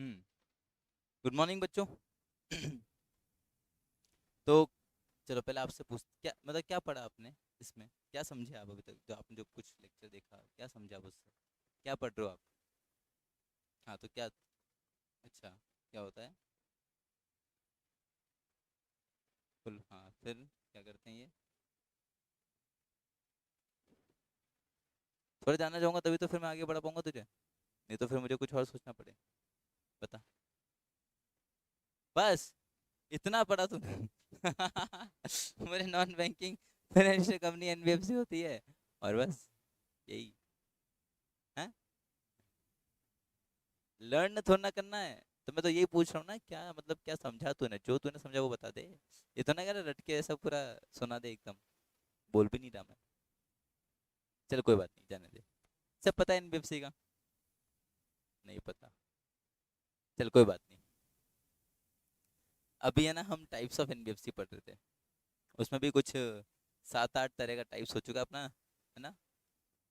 हम्म। Good morning बच्चों। तो चलो पहले आपसे पूछ, क्या मतलब क्या पढ़ा आपने इसमें, क्या समझे आप अभी तक, जो आपने जो कुछ लेक्चर देखा क्या समझा आप उससे, क्या पढ़ रहे हो आप? हाँ तो क्या? अच्छा, क्या होता है? फुल, हाँ फिर क्या करते हैं ये? थोड़ा जानना चाहूंगा तभी तो फिर मैं आगे बढ़ा पाऊंगा तुझे, नहीं तो फिर मुझे कुछ और सोचना पड़े। बता। बस इतना पढ़ा तूने? मेरे non banking financial company NBFC होती है, और बस यही है? लर्न थोड़ा ना करना है। तो मैं तो यही पूछ रहा हूँ ना, क्या मतलब क्या समझा तूने, जो तूने समझा वो बता दे। ये तो ना कह रहा रट के ऐसा पूरा सुना दे एकदम, बोल भी नहीं रहा मैं। चल कोई बात नहीं, जाने दे। सब पता है एनबीएफसी का? नहीं पता? चल कोई बात नहीं। अभी है ना हम टाइप्स ऑफ एनबीएफसी पढ़ रहे थे, उसमें भी कुछ 7-8 तरह का टाइप्स हो चुका अपना, है ना?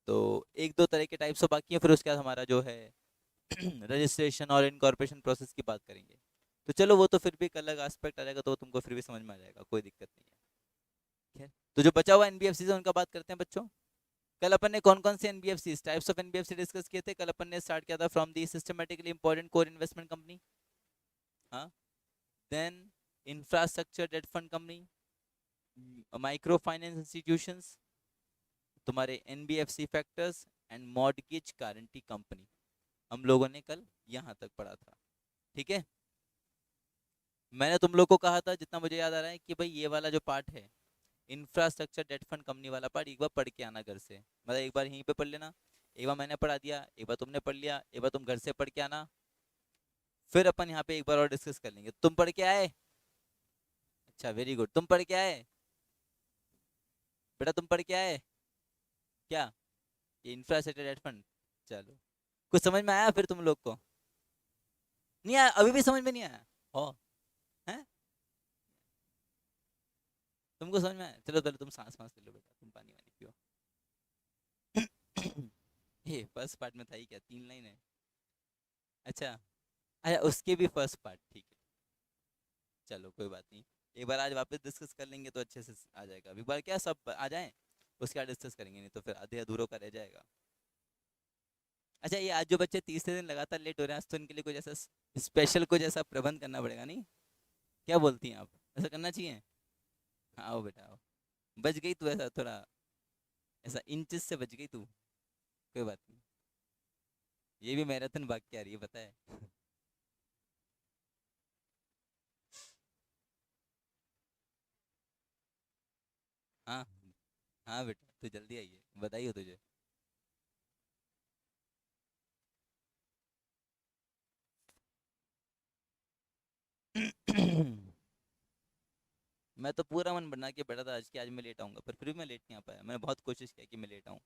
तो एक दो तरह के टाइप्स तो बाकी है, फिर उसके बाद हमारा जो है रजिस्ट्रेशन और इनकॉर्पोरेशन प्रोसेस की बात करेंगे। तो चलो वो तो फिर भी एक अलग एस्पेक्ट आ जाएगा, तो वो तुमको फिर भी समझ में आ जाएगा, कोई दिक्कत नहीं है। खैर, तो जो बचा हुआ एनबीएफसी से उनका बात करते हैं बच्चों। कल अपन ने कौन कौन से NBFC types of NBFC discuss किए थे? कल अपन ने स्टार्ट किया था from the systematically important core investment company, हाँ। Then infrastructure debt fund company, micro finance institutions, तुम्हारे NBFC factors and mortgage guarantee company. हम लोगों ने कल यहाँ तक पढ़ा था, ठीक है। मैंने तुम लोग को कहा था, जितना मुझे याद आ रहा है, कि भाई ये वाला जो पार्ट है, इंफ्रास्ट्रक्चर डेट फंड कंपनी वाला पार्ट, एक बार पढ़ के आना घर से, मतलब एक बार यहीं पे पढ़ लेना। एक बार मैंने पढ़ा दिया, एक बार तुमने पढ़ लिया, एक बार तुम घर से पढ़ के आना, फिर अपन यहाँ पे एक बार और डिस्कस कर लेंगे। तुम पढ़ के आए? अच्छा वेरी गुड, तुम पढ़ के आए? बेटा तुम पढ़ के आए क्या, ये इंफ्रास्ट्रक्चर डेट फंड? चलो, कुछ समझ में आया फिर तुम लोग को? नहीं आया? अभी भी समझ में नहीं आया? हो है? तुमको समझ में आया? चलो पहले तुम सांस सांस ले लो बेटा, तुम पानी वानी पियो। ये फर्स्ट पार्ट में था ही क्या, 3 लाइन है? अच्छा, अच्छा उसके भी फर्स्ट पार्ट, ठीक है। चलो कोई बात नहीं, एक बार आज वापस डिस्कस कर लेंगे तो अच्छे से आ जाएगा। एक बार क्या सब आ जाए, उसके बाद डिस्कस करेंगे, नहीं तो फिर आधे अधूरों का रह जाएगा। अच्छा, ये आज जो बच्चे तीसरे दिन लगातार लेट हो रहे हैं, आज तो इनके लिए कुछ ऐसा स्पेशल कुछ ऐसा प्रबंध करना पड़ेगा, नहीं? क्या बोलती हैं आप, ऐसा करना चाहिए? हाँ, आओ बेटा आओ। बच गई तू, ऐसा थोड़ा ऐसा इंचेस से बच गई तू, कोई बात नहीं। ये भी मैराथन भाग के आ रही है, पता है? हाँ हाँ बेटा, तू जल्दी आई है, बधाई हो तुझे। मैं तो पूरा मन बना के बैठा था आज, कि आज मैं लेट आऊंगा, पर फिर भी मैं लेट नहीं आ पाया। मैंने बहुत कोशिश किया कि मैं लेट आऊं,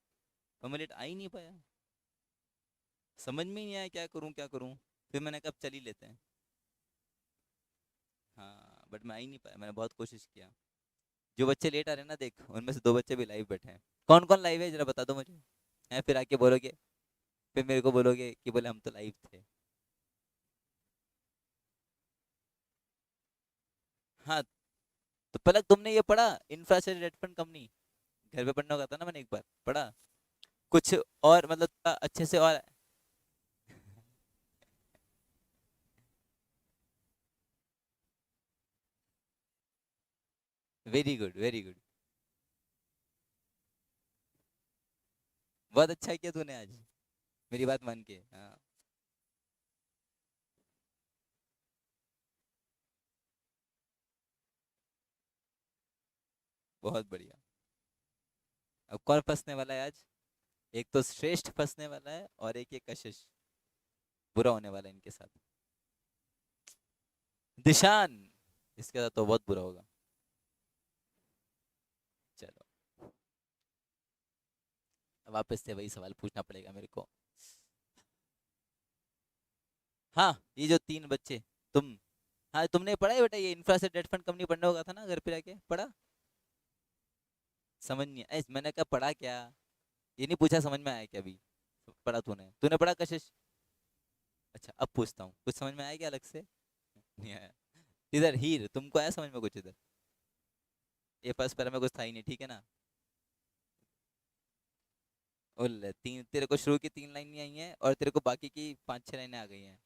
पर मैं लेट आ ही नहीं पाया। समझ में ही नहीं आया क्या करूं क्या करूं, फिर मैंने कहा अब चल ही लेते हैं। हाँ बट मैं आ ही नहीं पाया, मैंने बहुत कोशिश किया। जो बच्चे लेट आ रहे हैं ना, देख उनमें से 2 बच्चे भी लाइव बैठे हैं। कौन कौन लाइव है जरा बता दो मुझे, है फिर आके बोलोगे, फिर मेरे को बोलोगे कि बोले हम तो लाइव थे। हाँ, तो पलक तुमने ये पढ़ा, इंफ्रास्ट्रक्चर डेट फंड कंपनी? घर पे पढ़ना होगा था ना, मैंने एक बार पढ़ा कुछ, और मतलब थोड़ा अच्छे से और। वेरी गुड वेरी गुड, बहुत अच्छा किया तूने आज, मेरी बात मान के, हाँ। बहुत बढ़िया। अब कौन फंसने वाला है आज? एक तो श्रेष्ठ फंसने वाला है, और एक ये कशिश, बुरा होने वाला है इनके साथ। दिशान, इसके साथ तो बहुत बुरा होगा। चलो, अब वापस से वही सवाल पूछना पड़ेगा मेरे को। हाँ, ये जो 3 बच्चे, तुम, हाँ तुमने पढ़ा है बेटा, ये इंफ्रास्ट्रक्चर डेट फंड कंपनी पढ़ने होगा था ना, घर पे जाके पढ़ा? समझ नहीं आया? मैंने कहा पढ़ा क्या, ये नहीं पूछा समझ में आया क्या अभी? पढ़ा तूने, तूने पढ़ा कशिश? अच्छा अब पूछता हूँ, कुछ समझ में आया क्या अलग से? नहीं आया? इधर हीर, तुमको आया समझ में कुछ इधर? ये फर्स्ट पैरा में कुछ था ही नहीं, ठीक है ना? उल्ले तीन, तेरे को शुरू की 3 लाइन नहीं आई हैं और तेरे को बाकी की 5-6 लाइनें आ गई हैं,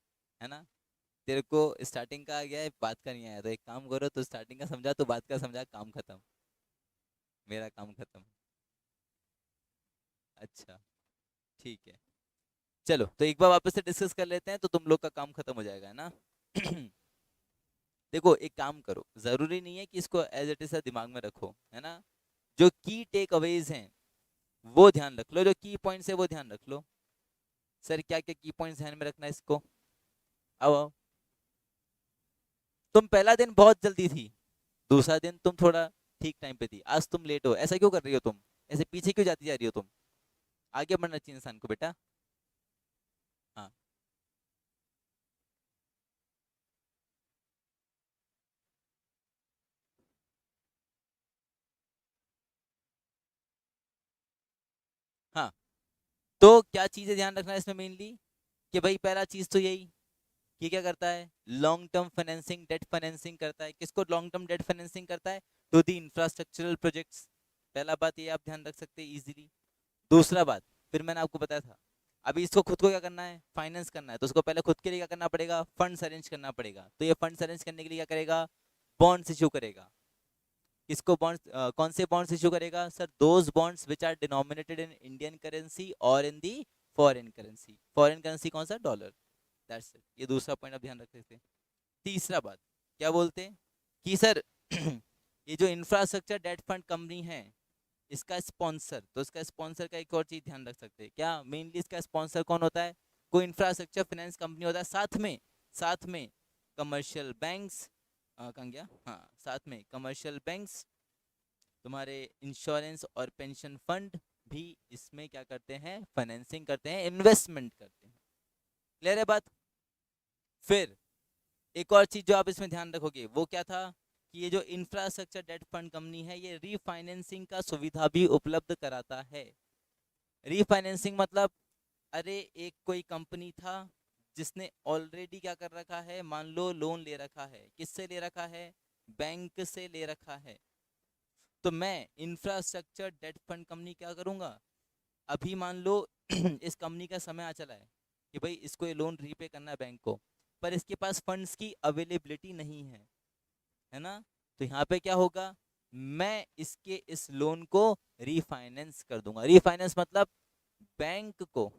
है ना? तेरे को स्टार्टिंग का आ गया है, बात का नहीं आया, तो एक काम करो, तो स्टार्टिंग का समझा तो बात का समझा, काम खत्म, मेरा काम खत्म। अच्छा, ठीक है। चलो तो एक बार वापस से डिस्कस कर लेते हैं, तो तुम लोग का काम खत्म हो जाएगा, है ना? देखो एक काम करो, जरूरी नहीं है कि इसको एज इट इज दिमाग में रखो, है ना? जो की टेक अवेज हैं वो ध्यान रख लो, जो की पॉइंट्स है वो ध्यान रख लो। सर क्या क्या की पॉइंट्स ध्यान में रखना है इसको? आओ आओ। तुम पहला दिन बहुत जल्दी थी, दूसरा दिन तुम थोड़ा ठीक टाइम पे थी, आज तुम लेट हो, ऐसा क्यों कर रही हो तुम? ऐसे पीछे क्यों जाती जा रही हो तुम? आगे बढ़ना चाहिए इंसान को बेटा। हाँ। हाँ, तो क्या चीजें ध्यान रखना है इसमें मेनली, कि भाई पहला चीज तो यही, ये क्या करता है? Long term financing, debt financing करता है। किसको लॉन्ग टर्म डेट फाइनेंसिंग करता है? To the infrastructural projects. पहला बात ये आप ध्यान रख सकते हैं इजीली। दूसरा बात, फिर मैंने आपको बताया था, अभी इसको खुद को क्या करना है? फाइनेंस करना है, तो उसको पहले खुद के लिए क्या करना पड़ेगा? फंड्स अरेंज करना पड़ेगा। तो ये फंड्स अरेंज करने के लिए क्या करेगा? बॉन्ड्स इशू करेगा। किसको बॉन्ड्स, कौन से बॉन्ड्स इशू करेगा sir? Those bonds which are denominated in Indian currency और in the foreign currency. Foreign currency कौन सा? डॉलर। That's it. ये दूसरा पॉइंट आप ध्यान रख सकते हैं। तीसरा बात, क्या बोलते हैं कि सर ये जो इंफ्रास्ट्रक्चर डेट फंड कंपनी है, इसका स्पॉन्सर, तो इसका स्पॉन्सर का एक और चीज ध्यान रख सकते हैं क्या? मेनली इसका स्पॉन्सर कौन होता है? कोई इंफ्रास्ट्रक्चर फाइनेंस कंपनी होता है, साथ में कमर्शियल बैंक्स, कहाँ गया, हाँ, साथ में कमर्शियल बैंक्स, तुम्हारे इंश्योरेंस और पेंशन फंड भी इसमें क्या करते हैं? फाइनेंसिंग करते हैं, इन्वेस्टमेंट करते हैं। क्लियर है बात? फिर एक और चीज जो आप इसमें ध्यान रखोगे वो क्या था, कि ये जो इंफ्रास्ट्रक्चर डेट फंड कंपनी है, ये रीफाइनेंसिंग का सुविधा भी उपलब्ध कराता है। रीफाइनेंसिंग मतलब, अरे एक कोई कंपनी था जिसने ऑलरेडी क्या कर रखा है, मान लो लोन ले रखा है, किससे ले रखा है? बैंक से ले रखा है। तो मैं इंफ्रास्ट्रक्चर डेट फंड कंपनी क्या करूंगा? अभी मान लो इस कंपनी का समय आ चला है कि भाई इसको ये लोन रीपे करना है बैंक को, पर इसके पास फंड्स की अवेलेबिलिटी नहीं है ना? तो यहाँ पे क्या होगा? मैं इसके इस लोन को रीफाइनेंस कर दूंगा। रीफाइनेंस मतलब बैंक को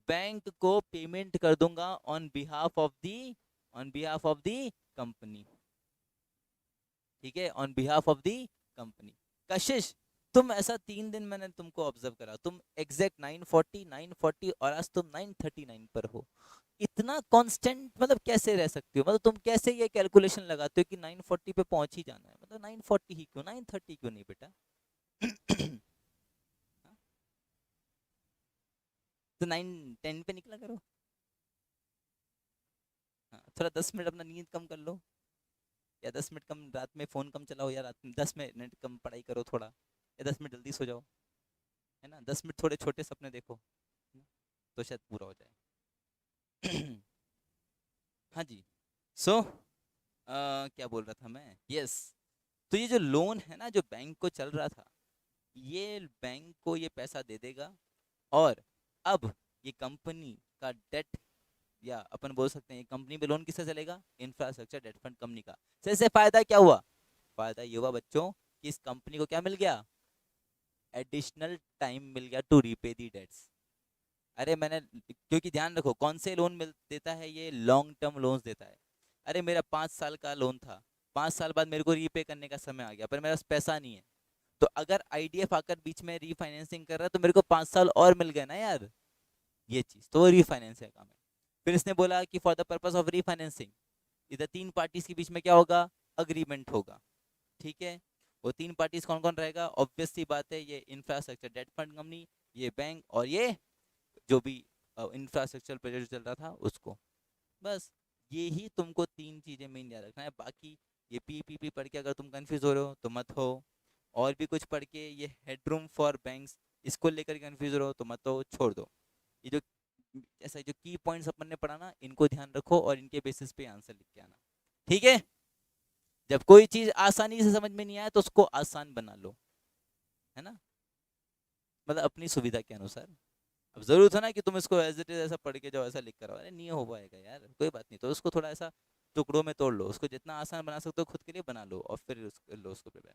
बैंक को पेमेंट कर दूंगा on behalf of the company. ठीक है, on behalf of the company. कशिश, तुम ऐसा 3 दिन मैंने तुमको ऑब्जर्व करा, तुम एग्जैक्ट 9:40 और आज तुम 9:39 पर हो। इतना कांस्टेंट मतलब कैसे रह सकती हो? मतलब तुम कैसे ये कैलकुलेशन लगाते हो कि 9:40 पे पहुंच ही जाना है? मतलब 9:40 ही क्यों, 9:30 क्यों नहीं बेटा? तो 9:10 पे निकला करो। हाँ, थोड़ा 10 मिनट अपना नींद कम कर लो, या 10 मिनट कम रात में फ़ोन कम चलाओ, या रात में 10 मिनट कम पढ़ाई करो थोड़ा, या 10 मिनट जल्दी सो जाओ, है ना? 10 मिनट थोड़े छोटे सपने देखो, है ना? तो शायद पूरा हो जाए। हाँ जी। सो क्या बोल रहा था मैं? यस। तो ये जो लोन है ना, जो बैंक को चल रहा था, ये बैंक को ये पैसा दे देगा, और अब ये कंपनी का डेट, या अपन बोल सकते हैं कंपनी पे लोन किससे चलेगा? इंफ्रास्ट्रक्चर डेट फंड कंपनी का। से इससे फायदा क्या हुआ? फायदा ये हुआ बच्चों कि इस कंपनी को क्या मिल गया? एडिशनल टाइम मिल गया टू रीपे दी डेट्स। अरे मैंने, क्योंकि ध्यान रखो कौन से लोन मिल देता है, ये लॉन्ग टर्म लोन्स देता है। अरे मेरा 5 साल का लोन था, 5 साल बाद मेरे को रीपे करने का समय आ गया, पर मेरे पास पैसा नहीं है, तो अगर आईडीएफ आकर बीच में रीफाइनेंसिंग कर रहा है, तो मेरे को 5 साल और मिल गए ना यार। ये चीज तो रीफाइनेंस का काम है। फिर इसने बोला कि for the purpose of refinancing, इधर 3 पार्टीज के बीच में क्या होगा? अग्रीमेंट होगा। ठीक है, वो 3 पार्टीज कौन कौन रहेगा? ऑब्वियस सी बात है, ये इंफ्रास्ट्रक्चर डेट फंड कंपनी, ये बैंक, और ये जो भी इंफ्रास्ट्रक्चर प्रोजेक्ट चल रहा था उसको। बस ये ही तुमको 3 चीजें मेन याद रखना है। बाकी ये पीपीपी पढ़ के अगर तुम कंफ्यूज हो रहे हो तो मत हो, और भी कुछ पढ़ के ये हेडरूम फॉर बैंक्स इसको लेकर कंफ्यूज हो रहे हो तो मत हो, छोड़ दो। ये जो ऐसा जो की पॉइंट्स अपन ने पढ़ा ना, इनको ध्यान रखो और इनके बेसिस पे आंसर लिख के आना, ठीक है। जब कोई चीज आसानी से समझ में नहीं आए तो उसको आसान बना लो, है ना, मतलब अपनी सुविधा के अनुसार। अब जरूरत है ना कि तुम इसको एज इट इज ऐसा पढ़ के जाओ, ऐसा लिख कर आओ, अरे नहीं हो पाएगा यार, कोई बात नहीं, तो उसको थोड़ा ऐसा टुकड़ों में तोड़ लो, उसको जितना आसान बना सकते हो खुद के लिए बना लो और फिर लो उसको प्रिपेयर।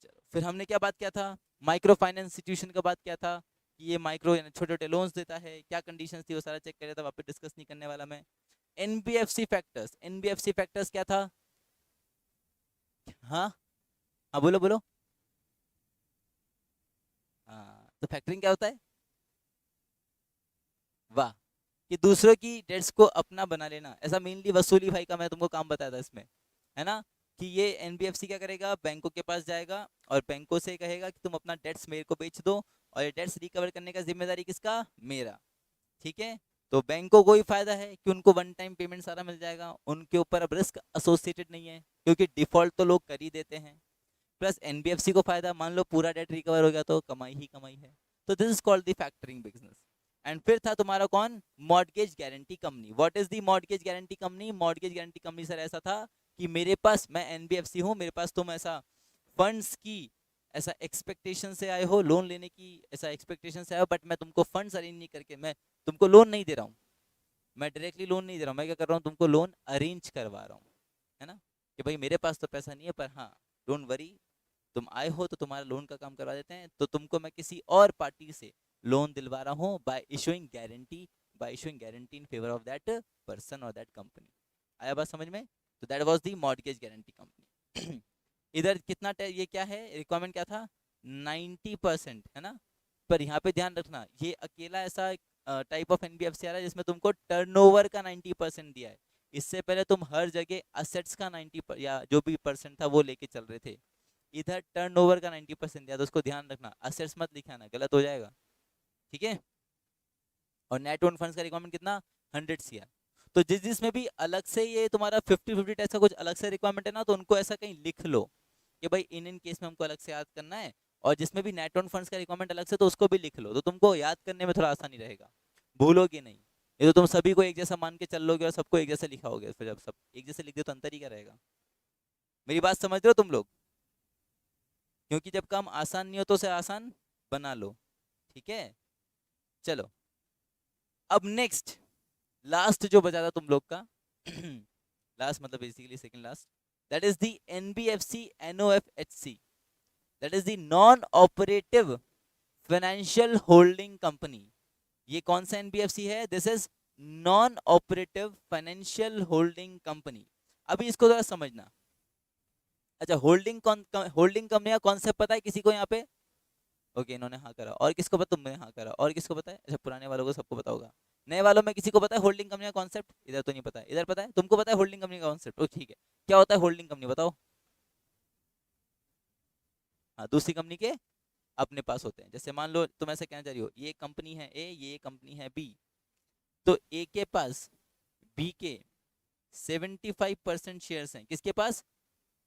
चलो फिर हमने क्या बात किया था, माइक्रो फाइनेंस इंस्टीट्यूशन का बात किया था कि ये माइक्रो छोटे छोटे लोन्स देता है, क्या कंडीशंस थी वो सारा चेक कर रहा था, वापस डिस्कस नहीं करने वाला मैं। एनबीएफसी फैक्टर्स, एनबीएफसी फैक्टर्स क्या था, हाँ हाँ बोलो बोलो। हाँ तो फैक्टरिंग क्या होता है, वाह, कि दूसरों की डेट्स को अपना बना लेना, ऐसा मेनली वसूली भाई का मैं तुमको काम बताया था इसमें, है ना, कि ये एनबीएफसी क्या करेगा, बैंकों के पास जाएगा और बैंकों से कहेगा कि तुम अपना डेट्स मेरे को बेच दो और ये डेट्स रिकवर करने का जिम्मेदारी किसका, मेरा, ठीक है। तो बैंकों को ही फायदा है कि उनको वन टाइम पेमेंट सारा मिल जाएगा, उनके ऊपर अब रिस्क एसोसिएटेड नहीं है क्योंकि डिफॉल्ट तो लोग कर ही देते हैं। प्लस एनबीएफसी को फायदा, मान लो पूरा डेट रिकवर हो गया तो कमाई ही कमाई है। तो this is called the factoring business. And फिर था तुम्हारा कौन, mortgage guarantee company. What is the mortgage guarantee company, mortgage guarantee company sir ऐसा था कि मेरे पास, मैं एनबीएफसी हूँ, मेरे पास तुम ऐसा फंड्स की ऐसा एक्सपेक्टेशन से आए हो, लोन लेने की ऐसा एक्सपेक्टेशन से आए हो, बट मैं तुमको फंड्स अरेंज नहीं करके मैं तुमको लोन नहीं दे रहा हूँ, मैं डायरेक्टली लोन नहीं दे रहा हूँ, मैं क्या कर रहा हूँ, तुमको लोन अरेंज करवा रहा हूँ, है ना, कि भाई मेरे पास तो पैसा नहीं है पर हाँ डोंट वरी, तुम आए हो तो तुम्हारा लोन का काम करवा देते हैं, तो तुमको मैं किसी और पार्टी से लोन दिलवा रहा हूँ bye issuing guarantee, bye issuing guarantee in favour of that person और दैट कंपनी। आया बात समझ में, तो that was the mortgage guarantee company. इधर कितना ये क्या है रिक्वायरमेंट क्या था, 90%, है ना, पर यहाँ पे ध्यान रखना ये अकेला ऐसा टाइप ऑफ एनबीएफसी आ रहा है जिसमें तुमको टर्नओवर का 90% दिया है, इससे पहले तुम हर जगह असेट्स का 90 या जो भी परसेंट था वो लेके चल रहे थे, इधर टर्नओवर का 90% दिया, तो उसको ध्यान रखना, असेट्स मत लिखाना, गलत हो जाएगा, ठीक है। और नेट ओन फंड्स का रिक्वायरमेंट कितना, 100 CR। तो जिस जिसमें भी अलग से ये तुम्हारा 50-50 ऐसा कुछ अलग से रिक्वायरमेंट है ना, तो उनको ऐसा कहीं लिख लो कि भाई इन इन केस में हमको अलग से याद करना है, और जिसमें भी नेट ओन फंड्स का रिक्वायरमेंट अलग से तो उसको भी लिख लो, तो तुमको याद करने में थोड़ा आसानी रहेगा, भूलोगे नहीं। ये तो तुम सभी को एक जैसा मान के चल लोगे और सबको एक जैसा लिखा होगे, फिर जब सब एक जैसे लिख दे तो अंतर ही क्या रहेगा। मेरी बात समझ रहे हो तुम लोग, क्योंकि जब काम आसान नहीं हो तो उसे आसान बना लो, ठीक है। चलो अब नेक्स्ट, लास्ट जो बचा था तुम लोग का, लास्ट मतलब basically second last, that is the NBFC NOFHC, that is the non operative financial holding company. ये कौन सा एनबीएफसी है, this is non operative financial holding company. अभी इसको जरा समझना। अच्छा होल्डिंग होल्डिंग कंपनी का कॉन्सेप्ट पता है किसी को यहाँ पे, ओके इन्होंने हाँ करा, और किसको पता, तुमने हाँ करा, और किसको पता है, अच्छा पुराने वालों को सबको पता होगा, नए वालों में किसी को पता है होल्डिंग कंपनी का कॉन्सेप्ट, इधर तो नहीं पता है, इधर पता है, तुमको पता है होल्डिंग कंपनी का कॉन्सेप्ट, ओ ठीक है, क्या होता है होल्डिंग कंपनी बताओ। हाँ दूसरी कंपनी के अपने पास होते हैं, जैसे मान लो तुम ऐसे कहना चाह रही हो ये कंपनी है ए, ये कंपनी है बी, तो ए के पास बी के 75% शेयर्स हैं, किसके पास,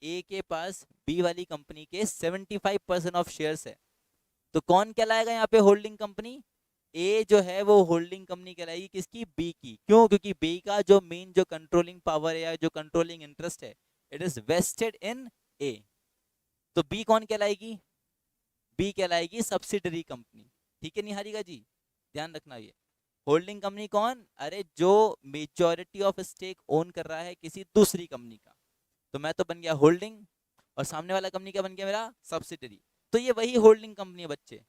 ए के पास बी वाली कंपनी के 75% ऑफ शेयर्स है, तो कौन कहलाएगा यहाँ पे होल्डिंग कंपनी, ए जो है वो होल्डिंग कंपनी कहलाएगी किसकी, बी की, क्यों, क्योंकि बी का जो मेन जो कंट्रोलिंग पावर है या जो कंट्रोलिंग इंटरेस्ट है इट इज वेस्टेड इन ए, तो बी कौन कहलाएगी, बी कहलाएगी सब्सिडरी कंपनी, ठीक है निहारिका जी, ध्यान रखना ये। होल्डिंग कंपनी कौन, अरे जो मेजॉरिटी ऑफ स्टेक ओन कर रहा है किसी दूसरी कंपनी का, तो मैं तो बन गया होल्डिंग और सामने वाला कंपनी क्या बन गया मेरा, सब्सिडरी, तो ये वही होल्डिंग कंपनी है बच्चे।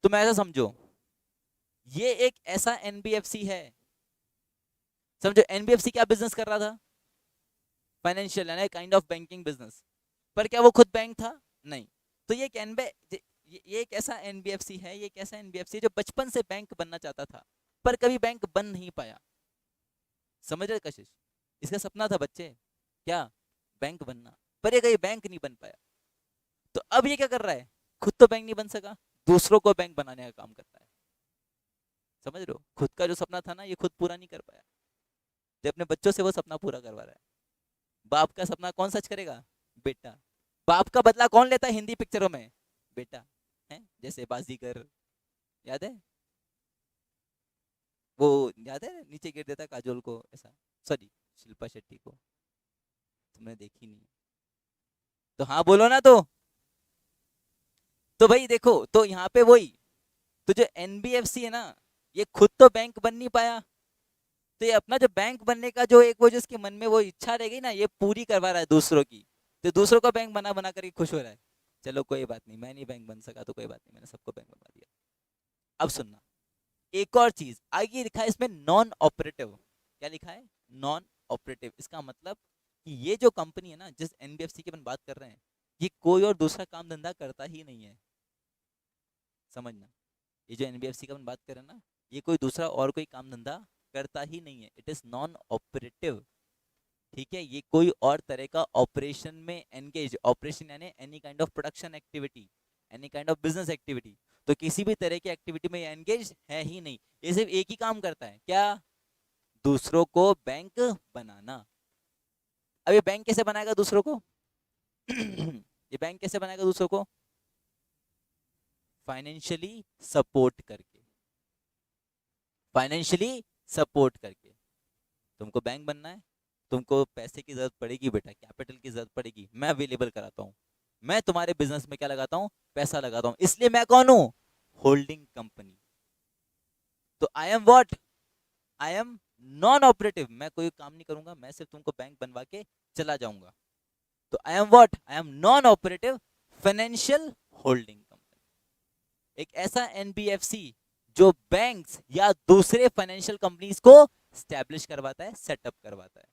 तो मैं ऐसा समझो ये एक ऐसा एनबीएफसी है, समझो एनबीएफसी क्या बिजनेस कर रहा था, फाइनेंशियल यानी काइंड ऑफ बैंकिंग बिजनेस, पर क्या वो खुद बैंक था, नहीं, तो ये एक ये एक ऐसा एनबीएफसी है, ये एक ऐसा एनबीएफसी जो बचपन से बैंक बनना चाहता था पर कभी बैंक बन नहीं पाया, समझ रहे कशिश, इसका सपना था बच्चे क्या, बैंक बनना, पर ये कभी बैंक नहीं बन पाया, तो अब ये क्या कर रहा है, खुद तो बैंक नहीं बन सका, दूसरों को बैंक बनाने का काम करता है, समझ रहे हो, खुद का जो सपना था ना ये खुद पूरा नहीं कर पाया, जो अपने बच्चों से वो सपना पूरा करवा रहा है। बाप का सपना कौन सच करेगा, बेटा, बाप का बदला कौन लेता है हिंदी पिक्चरों में, बेटा, है जैसे बाजीगर, याद है, वो याद है नीचे गिर देता काजोल को ऐसा, सॉरी शिल्पा शेट्टी को, तुमने देखी नहीं? तो हाँ बोलो ना तो भाई देखो, तो यहाँ पे वही, तो जो एनबीएफसी है ना, ये खुद तो बैंक बन नहीं पाया, तो ये अपना जो बैंक बनने का जो एक वो जो इसके मन में वो इच्छा रह गई ना, ये पूरी करवा रहा है दूसरों की। तो दूसरों का बैंक बना बना करके खुश हो रहा है। चलो कोई बात नहीं, मैं नहीं बैंक बन सका तो कोई बात नहीं, मैंने सबको बैंक बनवा दिया। अब सुनना, एक और चीज आगे लिखा है इसमें, नॉन ऑपरेटिव। क्या लिखा है? Non operative. इसका मतलब कि ये जो कंपनी है ना, जिस एनबीएफसी की अपन बात कर रहे हैं, ये कोई और दूसरा काम धंधा करता ही नहीं है। समझना, ये जो एनबीएफसी का अपन बात कर रहे हैं ना, ये कोई दूसरा और कोई काम धंधा करता ही नहीं है। It is non operative. ठीक है, ये कोई और तरह का ऑपरेशन में एंगेज, ऑपरेशन यानी any kind of production activity, any kind of business activity, तो किसी भी तरह की एक्टिविटी में एंगेज है ही नहीं। ये सिर्फ एक ही काम करता है, क्या? दूसरों को बैंक बनाना। अब ये बैंक कैसे बनाएगा दूसरों को? ये बैंक कैसे बनाएगा दूसरों को? फाइनेंशियली सपोर्ट करके। फाइनेंशियली सपोर्ट करके। तुमको बैंक बनना है, तुमको पैसे की जरूरत पड़ेगी बेटा, कैपिटल की जरूरत पड़ेगी, मैं अवेलेबल कराता हूँ। मैं तुम्हारे बिजनेस में क्या लगाता हूँ? पैसा लगाता हूँ। इसलिए मैं कौन हूँ? Holding company. तो I am what? I am non operative. मैं कोई काम नहीं करूंगा, मैं सिर्फ तुमको बैंक बनवा के चला जाऊंगा। तो I am what? I am non operative financial holding company. एक ऐसा एनबीएफसी जो बैंक्स या दूसरे फाइनेंशियल कंपनीज को स्टैब्लिश करवाता है, सेटअप करवाता है।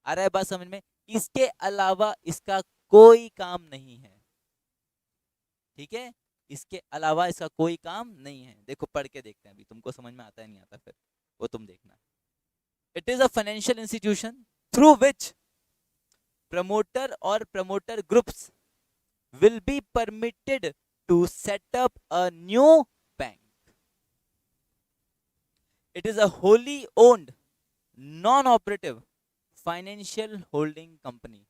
आ रहा है बात समझ में? इसके अलावा इसका कोई काम नहीं है। ठीक है, इसके अलावा इसका कोई काम नहीं है। देखो पढ़ के देखते हैं, अभी तुमको समझ में आता है नहीं आता फिर वो तुम देखना। It is a financial institution through which promoter और promoter groups will be permitted to set up a new bank. It is a wholly owned, non-operative financial holding company.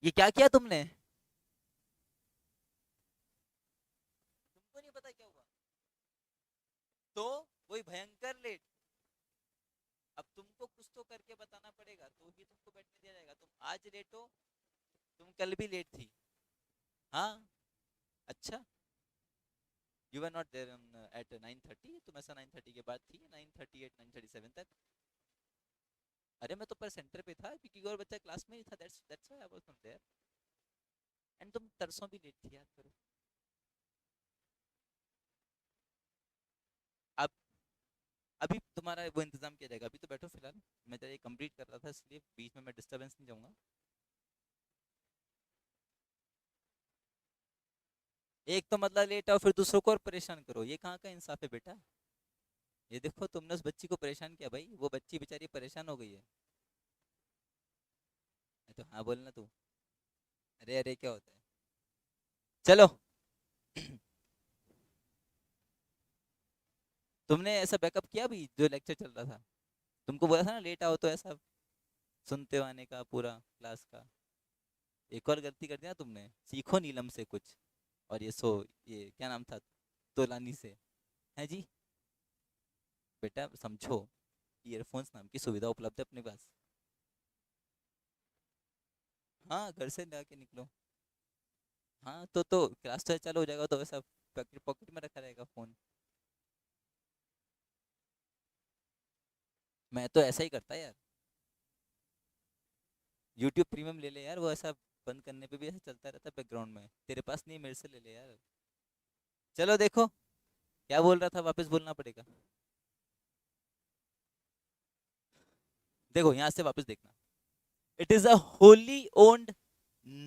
ये क्या किया तुमने? तुमको नहीं पता क्या हुआ? तो वही भयंकर लेट। अब तुमको कुछ तो करके बताना पड़ेगा, तो ही तुमको बैठने दिया जाएगा। तुम आज लेट हो, तुम कल भी लेट थी। हाँ, अच्छा, you are not there at 9:30, तुम ऐसा 9:30 के बाद थी, 9:38 9:37 तक। अरे मैं तो पर सेंटर पे था, क्योंकि और बच्चा क्लास में ही था, that's why I was not there. And तुम तरसों भी लेट थी, याद करो। अब अभी तुम्हारा वो इंतजाम किया जाएगा, अभी तो बैठो फिलहाल। मैं जरा ये कंप्लीट कर रहा था, इसलिए बीच में मैं डिस्टर्बेंस नहीं जाऊंगा। एक तो मतलब लेट आओ, फिर दूसरों को और परेशान करो, ये कहाँ का इंसाफ है बेटा? ये देखो तुमने उस बच्ची को परेशान किया भाई, वो बच्ची बेचारी परेशान हो गई है। तो हाँ बोलना तू। अरे अरे क्या होता है? चलो। तुमने ऐसा बैकअप किया भी जो लेक्चर चल रहा था? तुमको बोला था ना लेट आओ, तो ऐसा सुनते हो आने का पूरा क्लास का। एक और गलती कर दिया तुमने, सीखो नीलम से कुछ। और ये क्या नाम था, तोलानी से। है जी? बेटा समझो, ईयरफोन्स नाम की सुविधा उपलब्ध है अपने पास। हाँ, घर से ला के निकलो। हाँ तो क्लास तो चालू हो जाएगा तो वैसा पॉकेट पॉकेट में रखा रहेगा फोन। मैं तो ऐसा ही करता यार। यूट्यूब प्रीमियम ले ले यार, वो ऐसा बंद करने पे भी ऐसा चलता रहता है बैकग्राउंड में। तेरे पास नहीं, मेरे से ले ले यार। चलो देखो, क्या बोल रहा था, वापस बोलना पड़ेगा। देखो यहाँ से वापस देखना। It is a wholly owned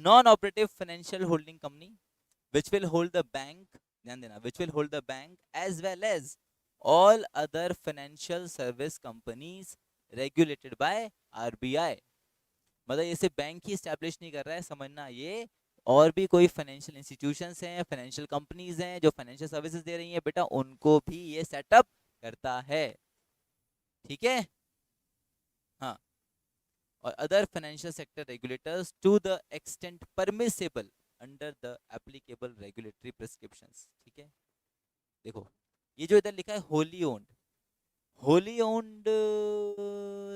non operative financial holding company which will hold the bank, ध्यान देना, which will hold the bank as well as all other financial service companies regulated by RBI। मतलब ये सिर्फ bank ही establish नहीं कर रहा है, समझना ये, और भी कोई फाइनेंशियल इंस्टीट्यूशंस हैं, फाइनेंशियल कंपनीज हैं जो फाइनेंशियल सर्विसेज दे रही हैं बेटा, उनको भी ये सेटअप करता है। ठीक है? हाँ, और other financial sector regulators to the extent permissible under the applicable regulatory prescriptions. ठीक है? देखो ये जो इधर लिखा है होली ओन्ड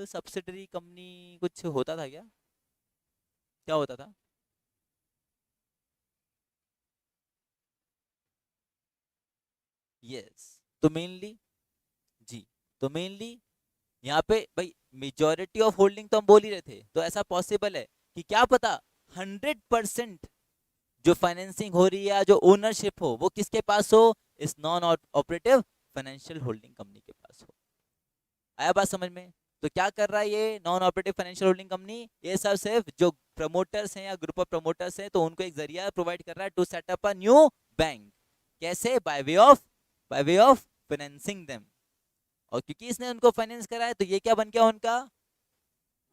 सब्सिडरी कंपनी, कुछ होता था क्या? क्या होता था? यस, तो मेनली, जी, तो मेनली यहाँ पे भाई मेजोरिटी ऑफ होल्डिंग तो हम बोल ही रहे थे, तो ऐसा पॉसिबल है कि क्या पता 100% जो फाइनेंसिंग हो रही है या जो ओनरशिप हो वो किसके पास हो, इस non operative financial holding company के पास हो। आया बात समझ में? तो क्या कर रहा है ये non operative financial holding company, ये सब सिर्फ जो प्रमोटर्स हैं या ग्रुप ऑफ प्रमोटर्स हैं, तो उनको एक जरिया प्रोवाइड कर रहा है to set up a new bank. कैसे? By way of financing them. और क्योंकि इसने उनको फाइनेंस करा है तो ये क्या बन गया उनका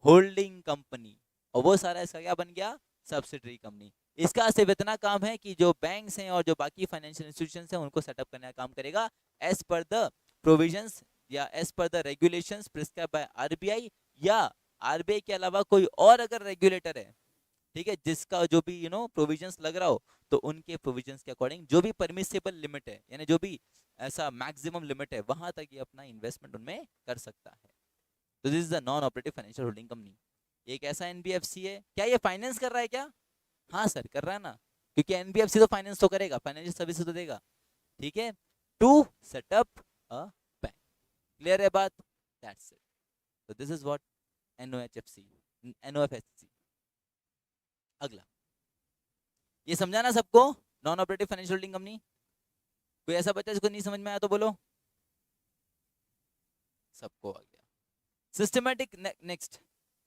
होल्डिंग कंपनी, और वो सारा इसका क्या बन गया सब्सिडरी कंपनी। इसका सिर्फ इतना काम है कि जो बैंक्स हैं और जो बाकी फाइनेंशियल इंस्टीट्यूशंस हैं उनको सेटअप करने का काम करेगा एज पर द प्रोविजंस या as per the regulations prescribe by RBI, या आरबीआई के अलावा कोई और अगर रेगुलेटर है, ठीक है, जिसका जो भी प्रोविजंस लग रहा हो, तो उनके प्रोविजंस के अकॉर्डिंग जो भी परमिसेबल लिमिट है, यानी जो भी ऐसा मैक्सिमम लिमिट है, वहां तक ये अपना इन्वेस्टमेंट उनमें कर सकता है। तो this is the non operative financial holding company. एक ऐसा एनबीएफसी है, क्या ये फाइनेंस कर रहा है क्या? हाँ सर कर रहा है ना, क्योंकि एनबीएफसी तो फाइनेंस तो करेगा, फाइनेंशियल सर्विसेज तो देगा, ठीक है, to set up a bank. Clear है बात? That's it. तो this is what NOHFC, NOFSC. अगला, ये समझा ना सबको, non operative financial holding company? कोई ऐसा बच्चा जिसको नहीं समझ में आया तो बोलो। सबको आ गया। Systematic, next,